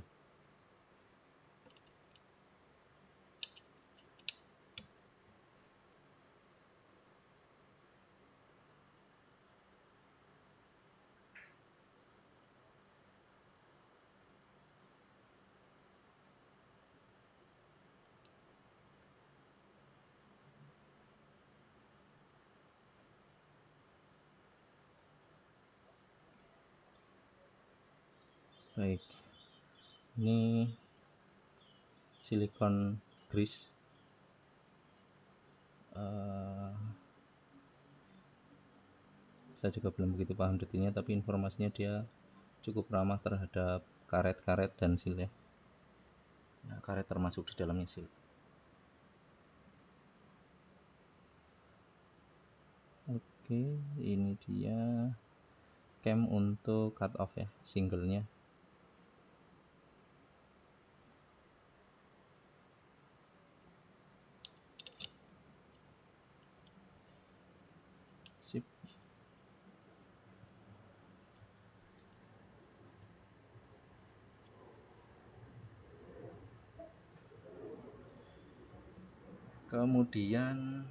Baik, ini silikon grease. Saya juga belum begitu paham detailnya, tapi informasinya dia cukup ramah terhadap karet-karet dan seal ya. Nah, karet termasuk di dalamnya seal. Oke, ini dia cam untuk cut off ya, singlenya. Sip. Kemudian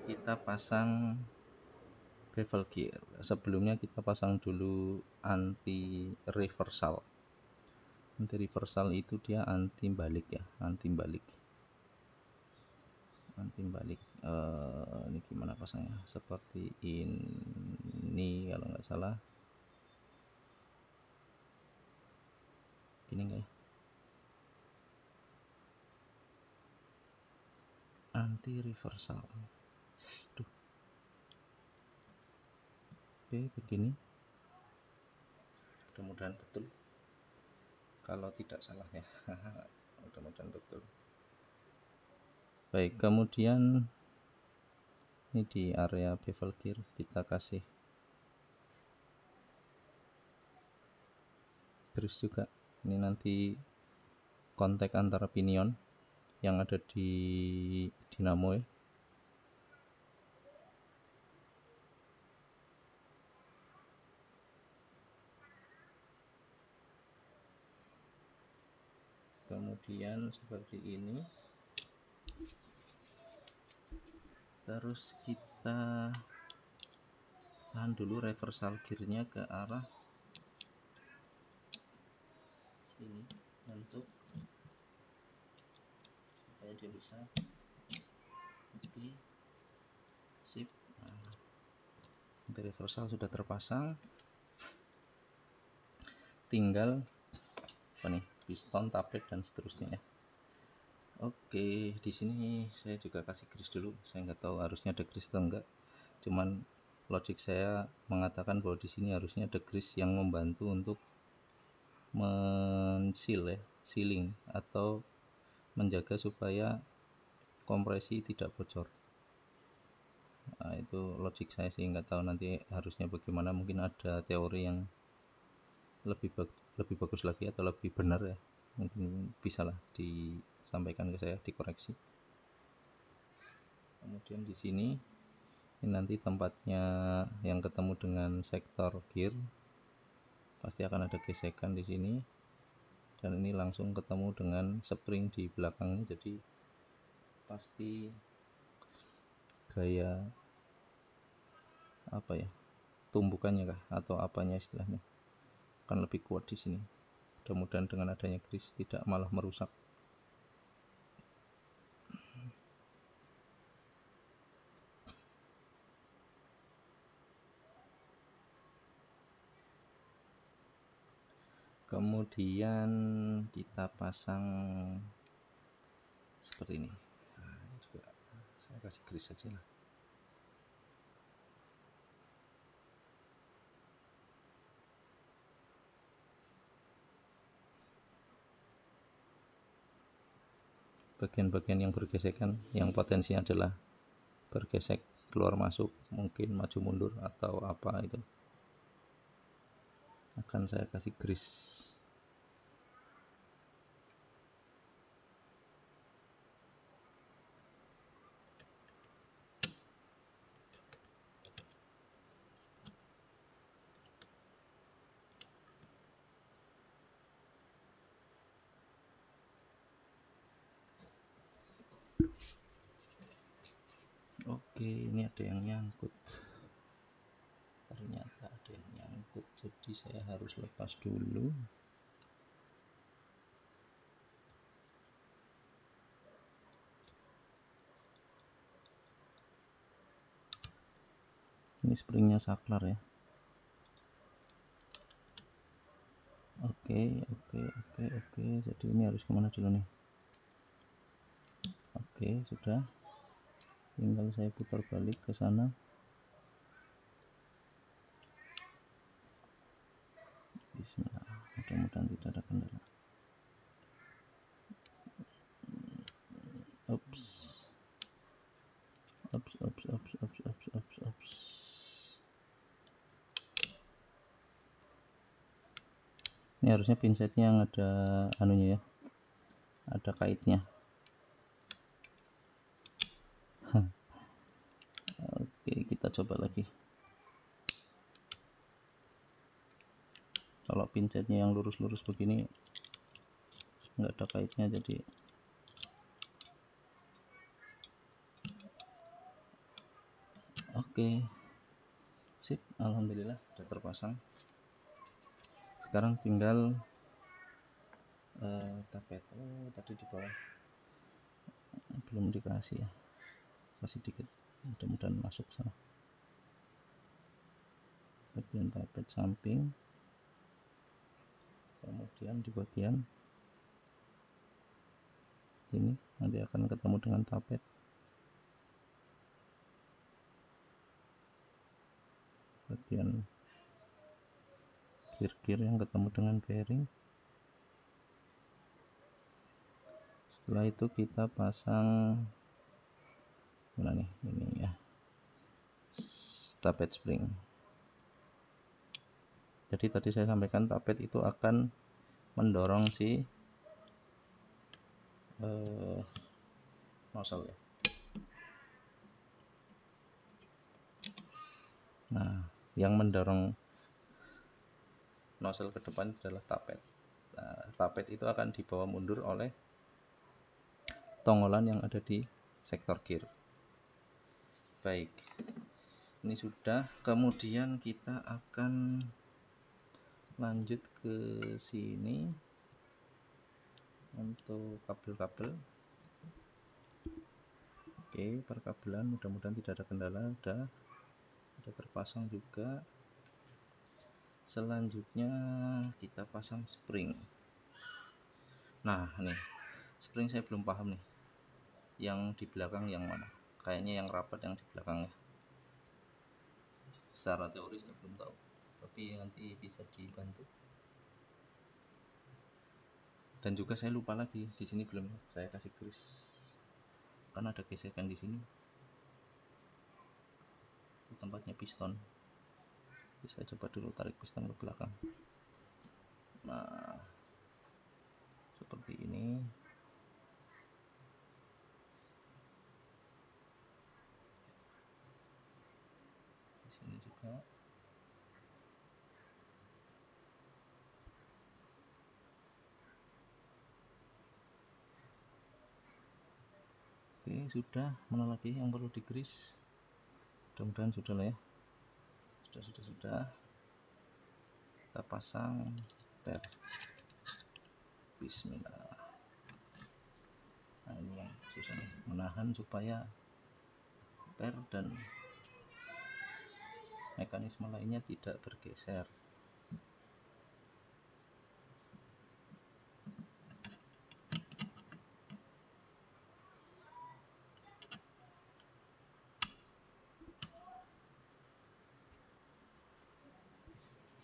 kita pasang bevel gear. Sebelumnya kita pasang dulu anti reversal. Anti reversal itu dia anti balik ya, anti balik. Ini gimana pasangnya? Seperti ini kalau nggak salah. Gini nggak ya? anti reversal. Duh. Oke, begini. Mudah-mudahan betul. Kalau tidak salah ya. Mudah-mudahan betul. Baik, kemudian ini di area bevel gear kita kasih grease juga. Ini nanti kontak antara pinion yang ada di dinamo ya. Kemudian seperti ini. Terus kita tahan dulu reversal gearnya ke arah sini untuk supaya dia bisa. Oke, sip. Nah, reversal sudah terpasang, tinggal apa nih, piston, tapet dan seterusnya ya. Oke, di sini saya juga kasih grease dulu. Saya nggak tahu harusnya ada grease atau enggak. Cuman logik saya mengatakan bahwa di sini harusnya ada grease yang membantu untuk men-seal ya, sealing atau menjaga supaya kompresi tidak bocor. Nah, itu logik saya sih, nggak tahu nanti harusnya bagaimana. Mungkin ada teori yang lebih bagus lagi atau lebih benar ya. Mungkin bisalah disampaikan ke saya, dikoreksi. Kemudian di sini ini nanti tempatnya yang ketemu dengan sektor gear pasti akan ada gesekan di sini, dan ini langsung ketemu dengan spring di belakangnya, jadi pasti gaya apa ya, tumbukannya kah atau apanya istilahnya akan lebih kuat di sini. Mudah-mudahan dengan adanya grease tidak malah merusak. Kemudian kita pasang seperti ini. Nah, ini juga saya kasih grease saja lah. Bagian-bagian yang bergesekan, yang potensinya adalah bergesek, keluar masuk, mungkin maju mundur atau apa, itu akan saya kasih grease. Oke, ini ada yang nyangkut. Ternyata ada yang nyangkut, jadi saya harus lepas dulu. Ini springnya saklar ya. Oke, jadi ini harus kemana dulu nih? Oke, sudah, tinggal saya putar balik ke sana. Bismillah, mudah-mudahan tidak ada kendala. Ops. Ini harusnya pinsetnya yang ada anunya ya, ada kaitnya. Oke, kita coba lagi. Kalau pinsetnya yang lurus-lurus begini nggak ada kaitnya, jadi oke, sip, alhamdulillah sudah terpasang. Sekarang tinggal tapet. Oh, tadi di bawah belum dikasih ya, kasih dikit, mudah-mudahan masuk sana. Bagian tapet samping, kemudian di bagian ini nanti akan ketemu dengan tapet. bagian gear yang ketemu dengan bearing. Setelah itu kita pasang mana nih, ini ya, tappet spring. Jadi tadi saya sampaikan tappet itu akan mendorong si nozzle ya. Nah, yang mendorong nozzle ke depan adalah tappet. Nah, tappet itu akan dibawa mundur oleh tonggolan yang ada di sektor gear. Baik, ini sudah. Kemudian kita akan lanjut ke sini untuk kabel-kabel. Oke, perkabelan mudah-mudahan tidak ada kendala. Udah terpasang juga. Selanjutnya kita pasang spring. Nah, nih spring saya belum paham nih, yang di belakang yang mana. Kayaknya yang rapat yang di belakang ya. Secara teori saya belum tahu, tapi nanti bisa dibantu. Dan juga saya lupa lagi, di sini belum saya kasih grease, karena ada gesekan di sini di tempatnya piston. Jadi saya coba dulu tarik piston ke belakang. Nah, seperti ini. Di sini juga. Oke, sudah. Mana lagi yang perlu di grease? Mudah-mudahan sudah lah ya. Sudah. Kita pasang per. Bismillah. Nah, ini yang susah nih, menahan supaya per dan mekanisme lainnya tidak bergeser.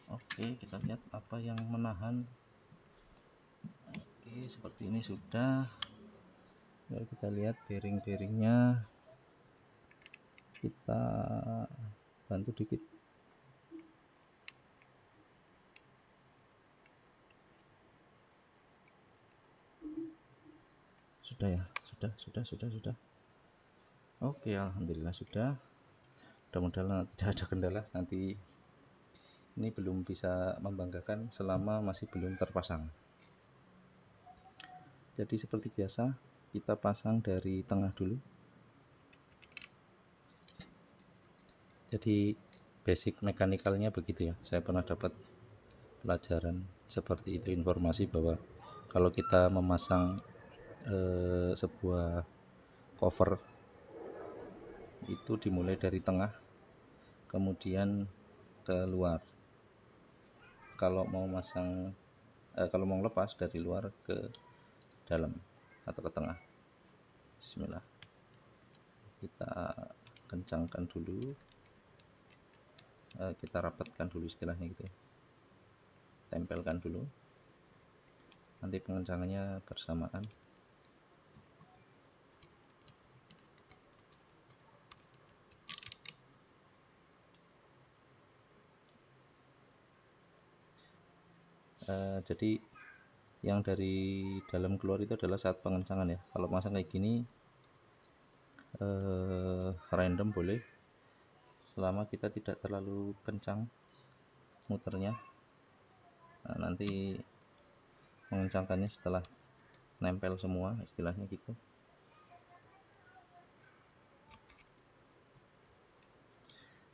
Oke, kita lihat apa yang menahan. Oke, seperti ini sudah. Lalu kita lihat bearing-bearingnya, kita bantu dikit. Sudah ya, sudah. Oke, alhamdulillah sudah. Mudah-mudahan tidak ada kendala. Nanti ini belum bisa membanggakan selama masih belum terpasang. Jadi seperti biasa, kita pasang dari tengah dulu. Jadi basic mekanikalnya begitu ya. Saya pernah dapat pelajaran seperti itu, informasi bahwa kalau kita memasang sebuah cover itu dimulai dari tengah kemudian ke luar. Kalau mau lepas dari luar ke dalam atau ke tengah. Bismillah. Kita kencangkan dulu, kita rapatkan dulu istilahnya gitu ya. Tempelkan dulu, nanti pengencangannya bersamaan. Jadi yang dari dalam keluar itu adalah saat pengencangan ya. Kalau masang kayak gini random boleh, selama kita tidak terlalu kencang muternya. Nah, nanti mengencangkannya setelah nempel semua istilahnya gitu.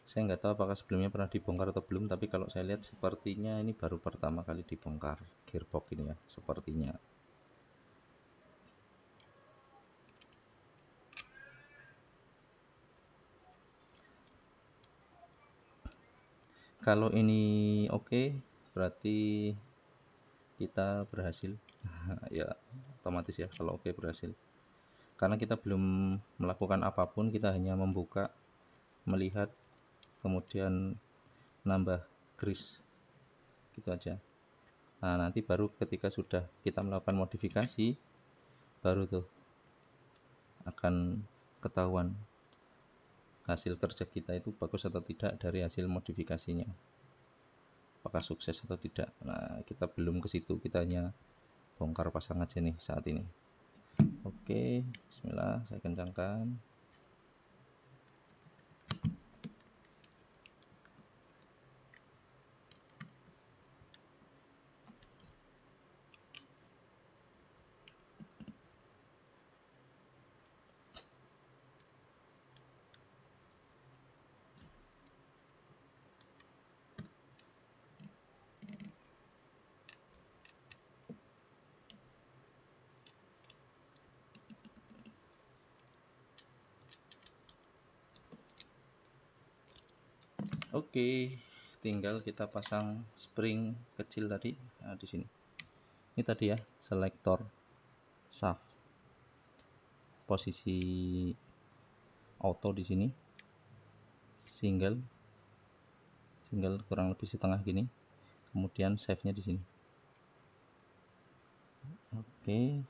Saya nggak tahu apakah sebelumnya pernah dibongkar atau belum, tapi kalau saya lihat sepertinya ini baru pertama kali dibongkar gearbox ini ya, sepertinya. Kalau ini oke, berarti kita berhasil. Ya otomatis ya, kalau oke berhasil. Karena kita belum melakukan apapun, kita hanya membuka, melihat, kemudian nambah grease gitu aja. Nah nanti baru ketika sudah kita melakukan modifikasi, baru tuh akan ketahuan hasil kerja kita itu bagus atau tidak dari hasil modifikasinya, apakah sukses atau tidak. Nah kita belum ke situ, kita hanya bongkar pasang aja nih saat ini. Oke, bismillah, saya kencangkan. Oke, tinggal kita pasang spring kecil tadi. Nah, di sini. Ini tadi ya, selektor shaft. Posisi auto di sini. Single kurang lebih setengah gini. Kemudian save-nya di sini. Oke,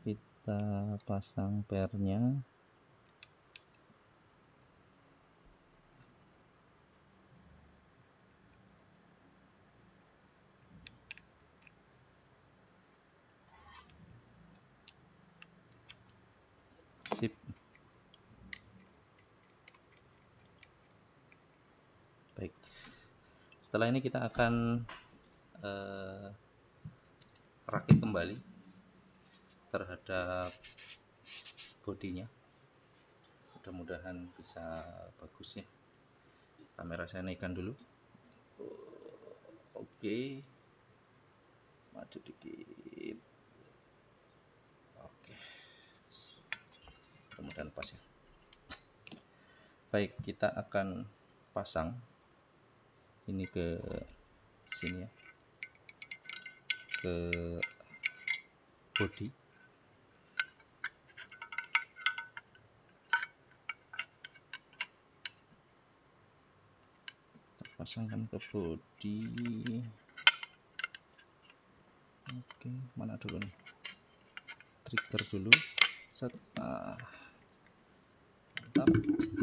kita pasang pair-nya. Sip. Baik. Setelah ini kita akan rakit kembali terhadap bodinya. Mudah-mudahan bisa bagus ya. Kamera saya naikkan dulu. Oke. Maju dikit. Oke. Mudah-mudahan pas ya. Baik, kita akan pasang ini ke sini ya, ke body. Kita pasangkan ke body. Oke, mana dulu nih, trigger dulu, set. Nah, mantap.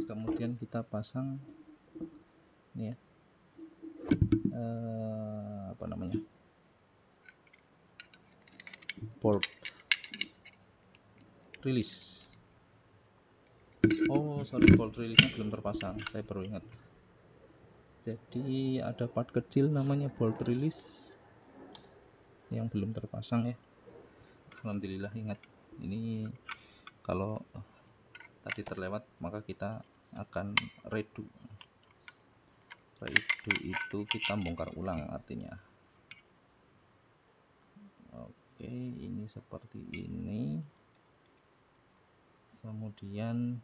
Kemudian kita pasang ini ya, apa namanya, bolt release. Oh sorry, bolt release-nya belum terpasang, saya baru ingat. Jadi ada part kecil namanya bolt release yang belum terpasang ya. Alhamdulillah ingat. Ini kalau tadi terlewat maka kita akan redo. Redo itu kita bongkar ulang artinya. Oke, ini seperti ini. Kemudian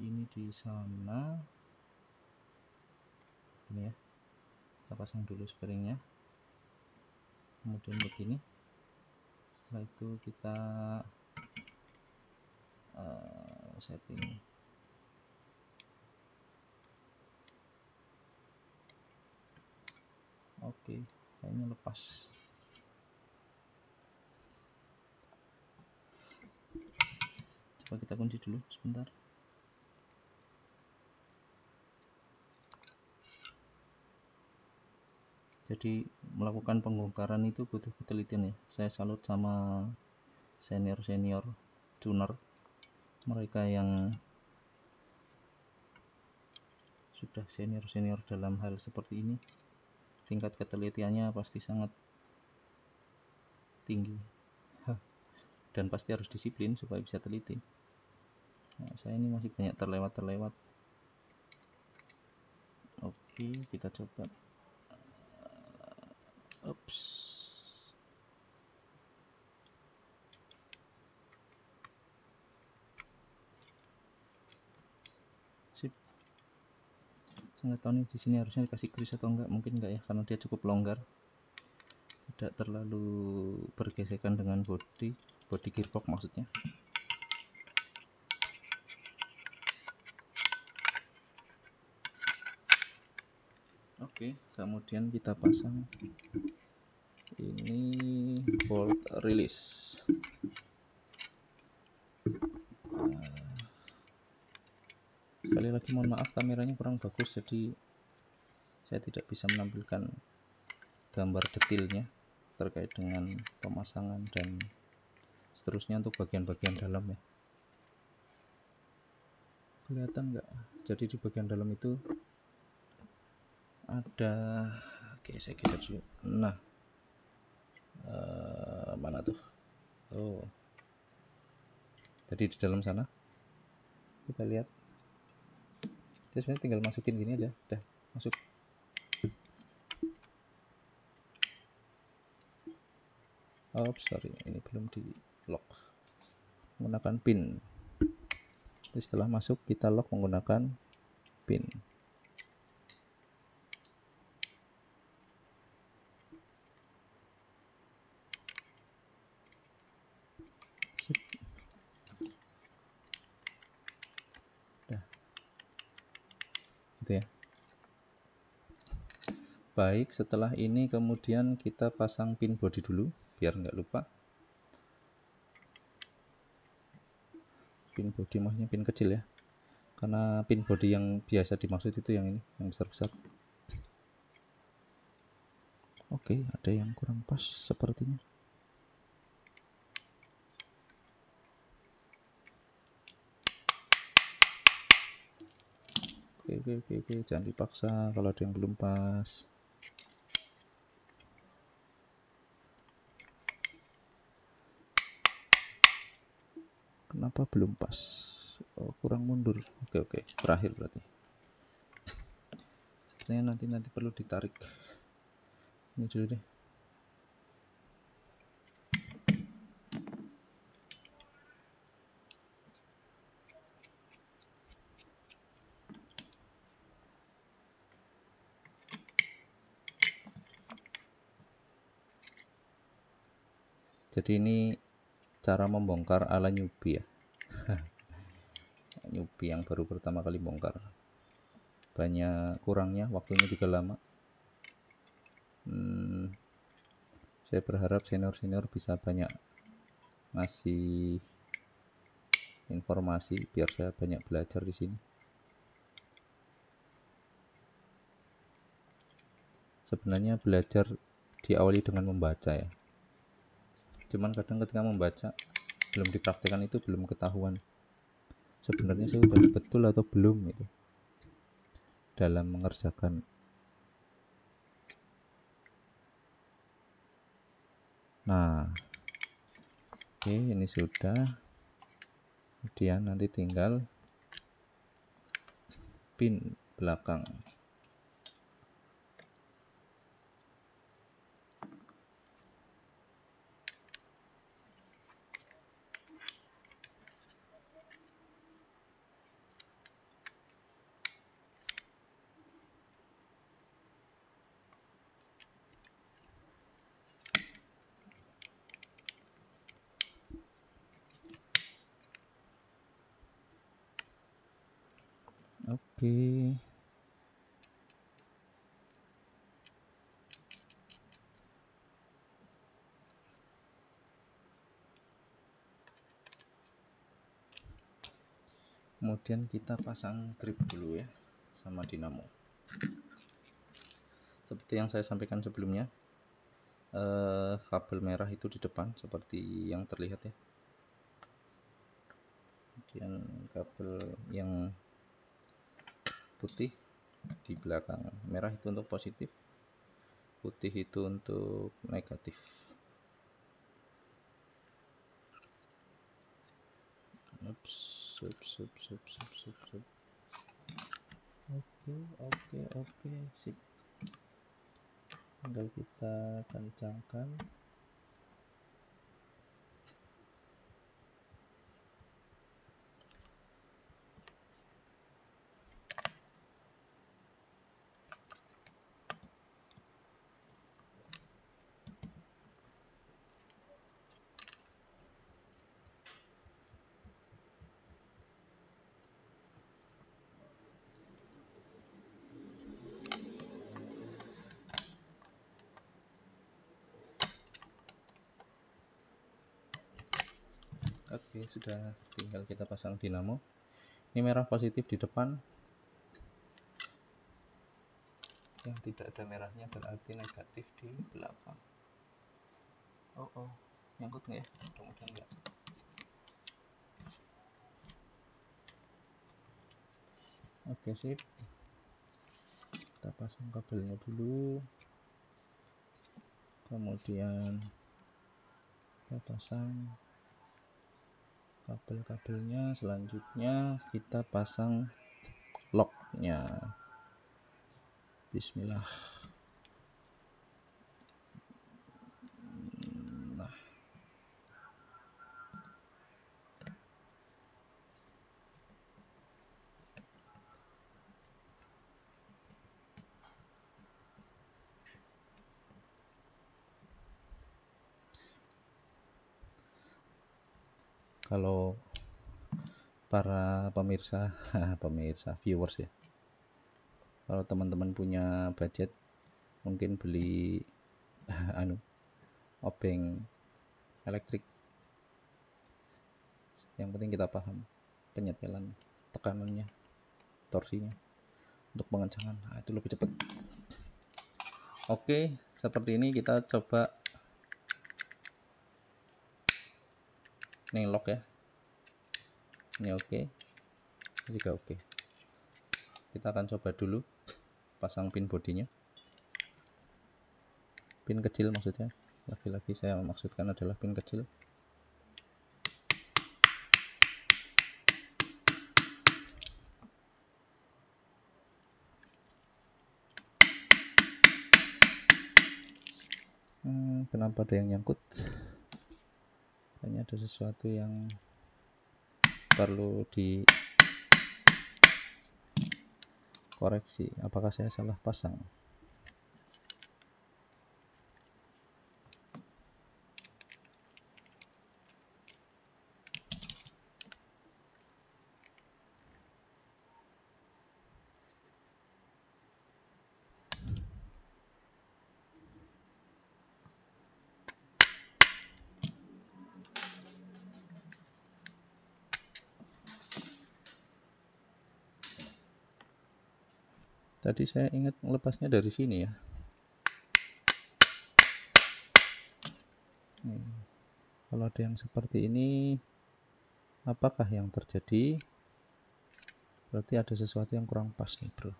ini di sana. Ini ya. Kita pasang dulu springnya. Kemudian begini. Setelah itu kita setting. Oke, kayaknya lepas. Coba kita kunci dulu sebentar. Jadi melakukan pembongkaran itu butuh ketelitian ya. Saya salut sama senior tuner, mereka yang sudah senior dalam hal seperti ini, tingkat ketelitiannya pasti sangat tinggi dan pasti harus disiplin supaya bisa teliti. Nah, saya ini masih banyak terlewat. Oke, kita coba. Ups. Sip. Saya nggak tahu nih di sini harusnya dikasih grease atau enggak, mungkin enggak ya karena dia cukup longgar, tidak terlalu bergesekan dengan body gearbox maksudnya. Oke, kemudian kita pasang ini bolt release. Sekali lagi mohon maaf, kameranya kurang bagus, jadi saya tidak bisa menampilkan gambar detailnya terkait dengan pemasangan dan seterusnya untuk bagian-bagian dalam ya. Kelihatan nggak? Jadi di bagian dalam itu ada, oke saya geser dulu. Nah, mana tuh? Oh, jadi di dalam sana kita lihat. Dia sebenarnya tinggal masukin gini aja, udah masuk. Oh sorry, ini belum di lock menggunakan pin. Jadi setelah masuk kita lock menggunakan pin. Udah gitu ya. Baik, setelah ini kemudian kita pasang pin body dulu biar nggak lupa. Pin body maksudnya pin kecil ya, karena pin body yang biasa dimaksud itu yang ini, yang besar-besar. Oke, ada yang kurang pas sepertinya. Oke, jangan dipaksa kalau ada yang belum pas. Kenapa belum pas? Oh, kurang mundur. Oke, terakhir berarti. Sepertinya nanti perlu ditarik. Ini dulu deh. Jadi ini cara membongkar ala newbie ya. Newbie yang baru pertama kali bongkar. Banyak kurangnya, waktunya juga lama. Saya berharap senior-senior bisa banyak ngasih informasi biar saya banyak belajar di sini. Sebenarnya belajar diawali dengan membaca ya. Cuman kadang ketika membaca belum dipraktekkan itu belum ketahuan sebenarnya saya udah betul atau belum itu dalam mengerjakan. Nah, oke, ini sudah. Kemudian nanti tinggal pin belakang. Oke. Kemudian kita pasang grip dulu ya sama dinamo. Seperti yang saya sampaikan sebelumnya, kabel merah itu di depan seperti yang terlihat ya. Kemudian kabel yang putih di belakang. Merah itu untuk positif, putih itu untuk negatif. Oke, sip. Tinggal kita kencangkan. Oke, sudah, tinggal kita pasang dinamo. Ini merah positif di depan, yang tidak ada merahnya berarti negatif di belakang. Oh, nyangkut nggak ya? Mudah-mudahan nggak. Oke, sip. Kita pasang kabelnya dulu, kemudian kita pasang kabel-kabelnya. Selanjutnya kita pasang locknya. Bismillah. Nah, kalau para pemirsa viewers ya, kalau teman-teman punya budget mungkin beli obeng elektrik. Yang penting kita paham penyetelan, tekanannya, torsinya untuk pengencangan. Nah, itu lebih cepat. Oke, seperti ini kita coba. Ini lock ya, ini oke, ini juga oke. Kita akan coba dulu pasang pin bodinya, pin kecil maksudnya. Lagi-lagi saya maksudkan adalah pin kecil. Kenapa ada yang nyangkut? Kayaknya ada sesuatu yang perlu dikoreksi. Apakah saya salah pasang? Tadi saya ingat melepasnya dari sini ya. Kalau ada yang seperti ini, apakah yang terjadi? Berarti ada sesuatu yang kurang pas nih, bro.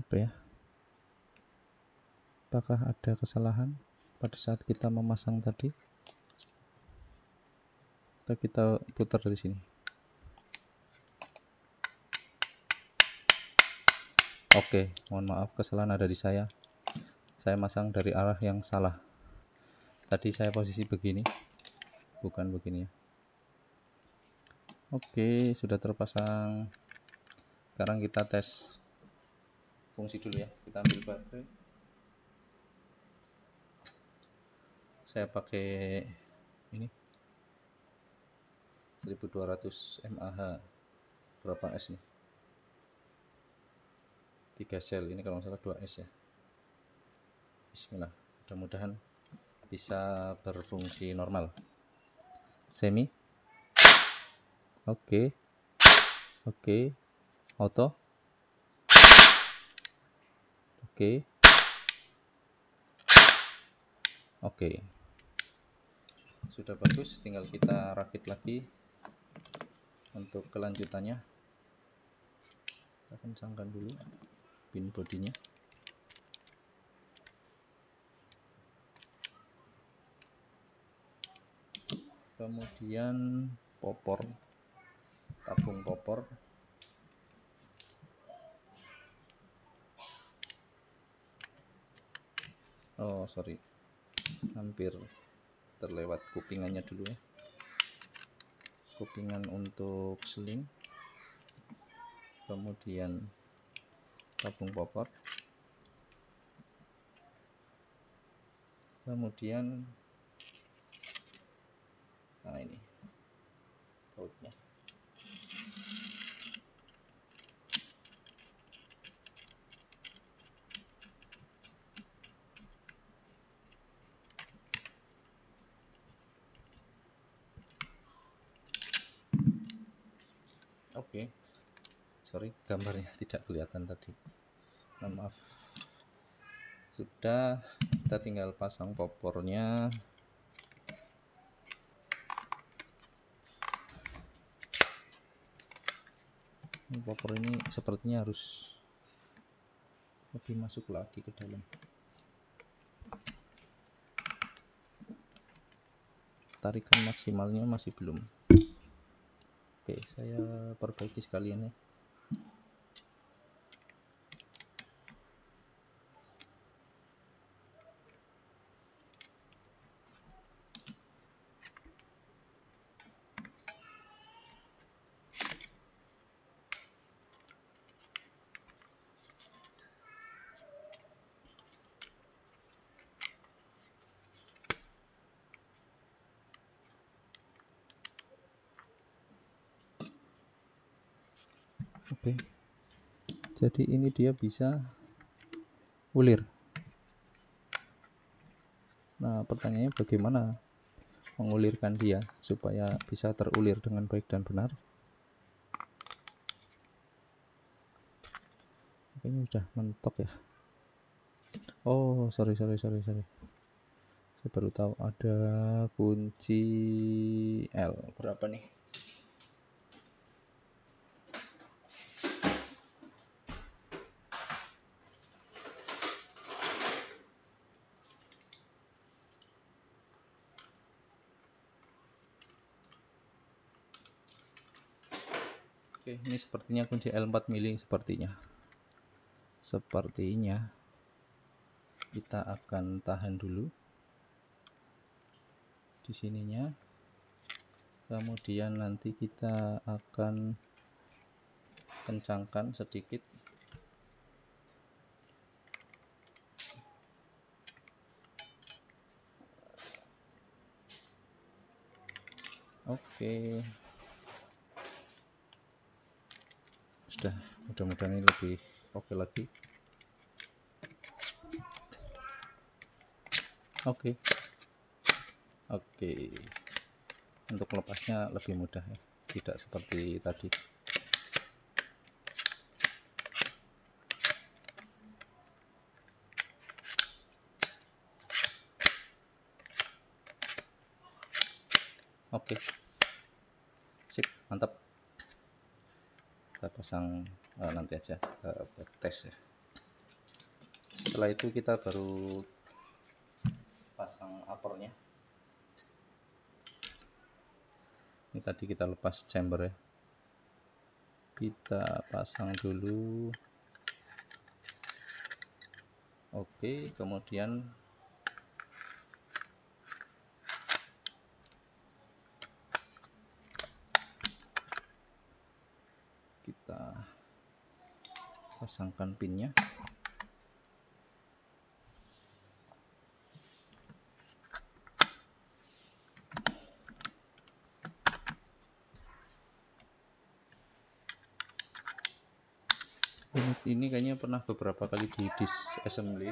Apa ya? Apakah ada kesalahan pada saat kita memasang tadi? Atau kita putar dari sini? Oke, mohon maaf, kesalahan ada di saya. Saya masang dari arah yang salah. Tadi saya posisi begini, bukan begini ya. Oke, sudah terpasang. Sekarang kita tes fungsi dulu ya. Kita ambil baterai. Saya pakai ini 1200 mAh. Berapa S nih? 3 sel, ini kalau nggak salah 2 S ya. Bismillah, mudah-mudahan bisa berfungsi normal. Semi, oke, auto, oke, sudah bagus. Tinggal kita rakit lagi untuk kelanjutannya. Kita kencangkan dulu pin bodinya. Kemudian popor, tabung popor. Oh sorry, hampir terlewat kupingannya dulu ya. Kupingan untuk seling, kemudian tabung popor, kemudian nah ini bautnya. Oke, sorry gambarnya tidak kelihatan tadi, mohon maaf. Sudah, kita tinggal pasang popornya. Popor ini sepertinya harus lebih masuk lagi ke dalam. Tarikan maksimalnya masih belum. Oke, saya perbaiki sekalian ya. Oke, jadi ini dia bisa ulir. Nah, pertanyaannya bagaimana mengulirkan dia supaya bisa terulir dengan baik dan benar. Ini udah mentok ya. Oh, sorry. Saya baru tahu ada kunci L. Berapa nih? Oke, ini sepertinya kunci L 4 mili sepertinya. Kita akan tahan dulu di sininya. Kemudian nanti kita akan kencangkan sedikit. Oke. Sudah, mudah-mudahan ini lebih oke lagi. Oke. Untuk melepasnya lebih mudah ya, tidak seperti tadi. Oke, sip, mantap. Kita pasang nanti aja buat tes ya. Setelah itu kita baru pasang uppernya. Ini tadi kita lepas chamber ya, kita pasang dulu. Oke, kemudian kita pasangkan pinnya. Ini kayaknya pernah beberapa kali di disassembly.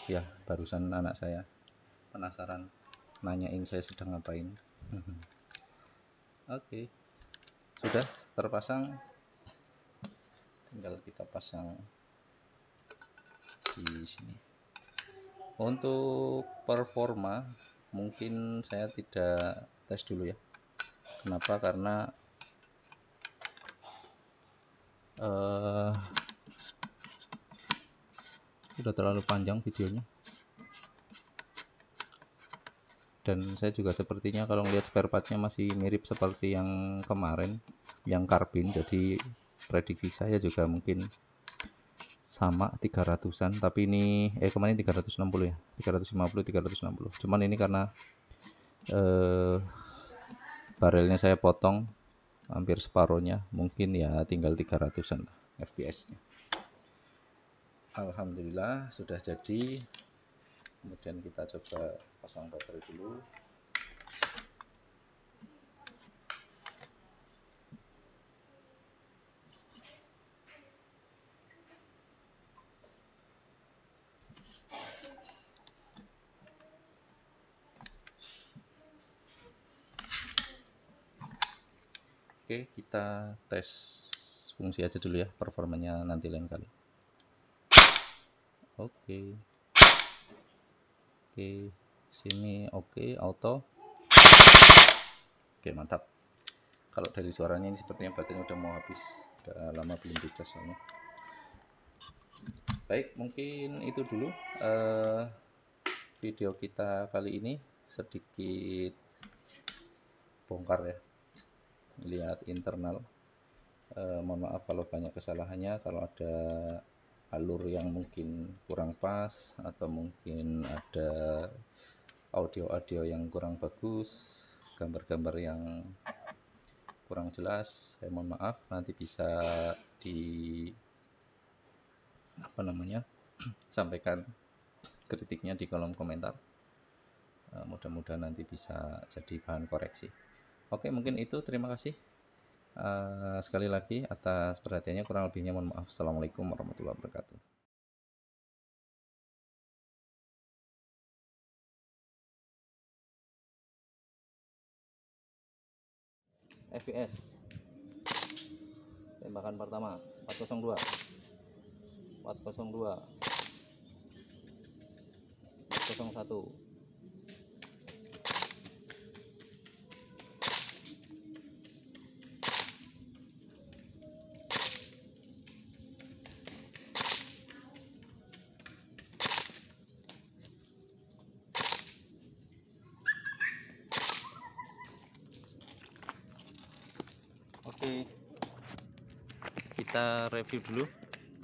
Ya, barusan anak saya penasaran nanyain saya sedang ngapain. Oke, sudah terpasang, tinggal kita pasang di sini. Untuk performa mungkin saya tidak tes dulu ya. Kenapa? Karena sudah terlalu panjang videonya, dan saya juga sepertinya kalau melihat spare partnya masih mirip seperti yang kemarin, yang karbin. Jadi prediksi saya juga mungkin sama 300-an, tapi ini kemarin 360 ya, 350 360. Cuman ini karena barelnya saya potong hampir separuhnya, mungkin ya tinggal 300-an fps nya. Alhamdulillah sudah jadi. Kemudian kita coba pasang baterai dulu. Oke, kita tes fungsi aja dulu ya, performanya nanti lain kali. Oke, sini oke, auto. Oke, mantap. Kalau dari suaranya ini sepertinya baterainya udah mau habis, udah lama belum dicas soalnya. Baik, mungkin itu dulu video kita kali ini, sedikit bongkar ya, lihat internal. Mohon maaf kalau banyak kesalahannya, kalau ada alur yang mungkin kurang pas atau mungkin ada audio yang kurang bagus, gambar-gambar yang kurang jelas, saya mohon maaf. Nanti bisa sampaikan kritiknya di kolom komentar. Mudah-mudahan nanti bisa jadi bahan koreksi. Oke, mungkin itu. Terima kasih sekali lagi atas perhatiannya. Kurang lebihnya mohon maaf. Assalamualaikum warahmatullahi wabarakatuh. FPS tembakan pertama 402 401. Oke, kita review dulu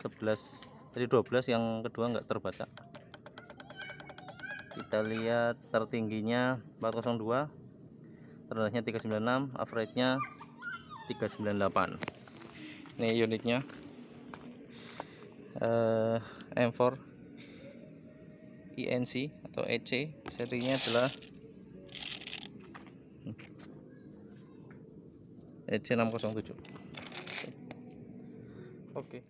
11 dari 12, yang kedua nggak terbaca. Kita lihat tertingginya 402, terendahnya 396, average-nya 398. Ini unitnya M4 INC atau EC, serinya adalah EC607. Oke.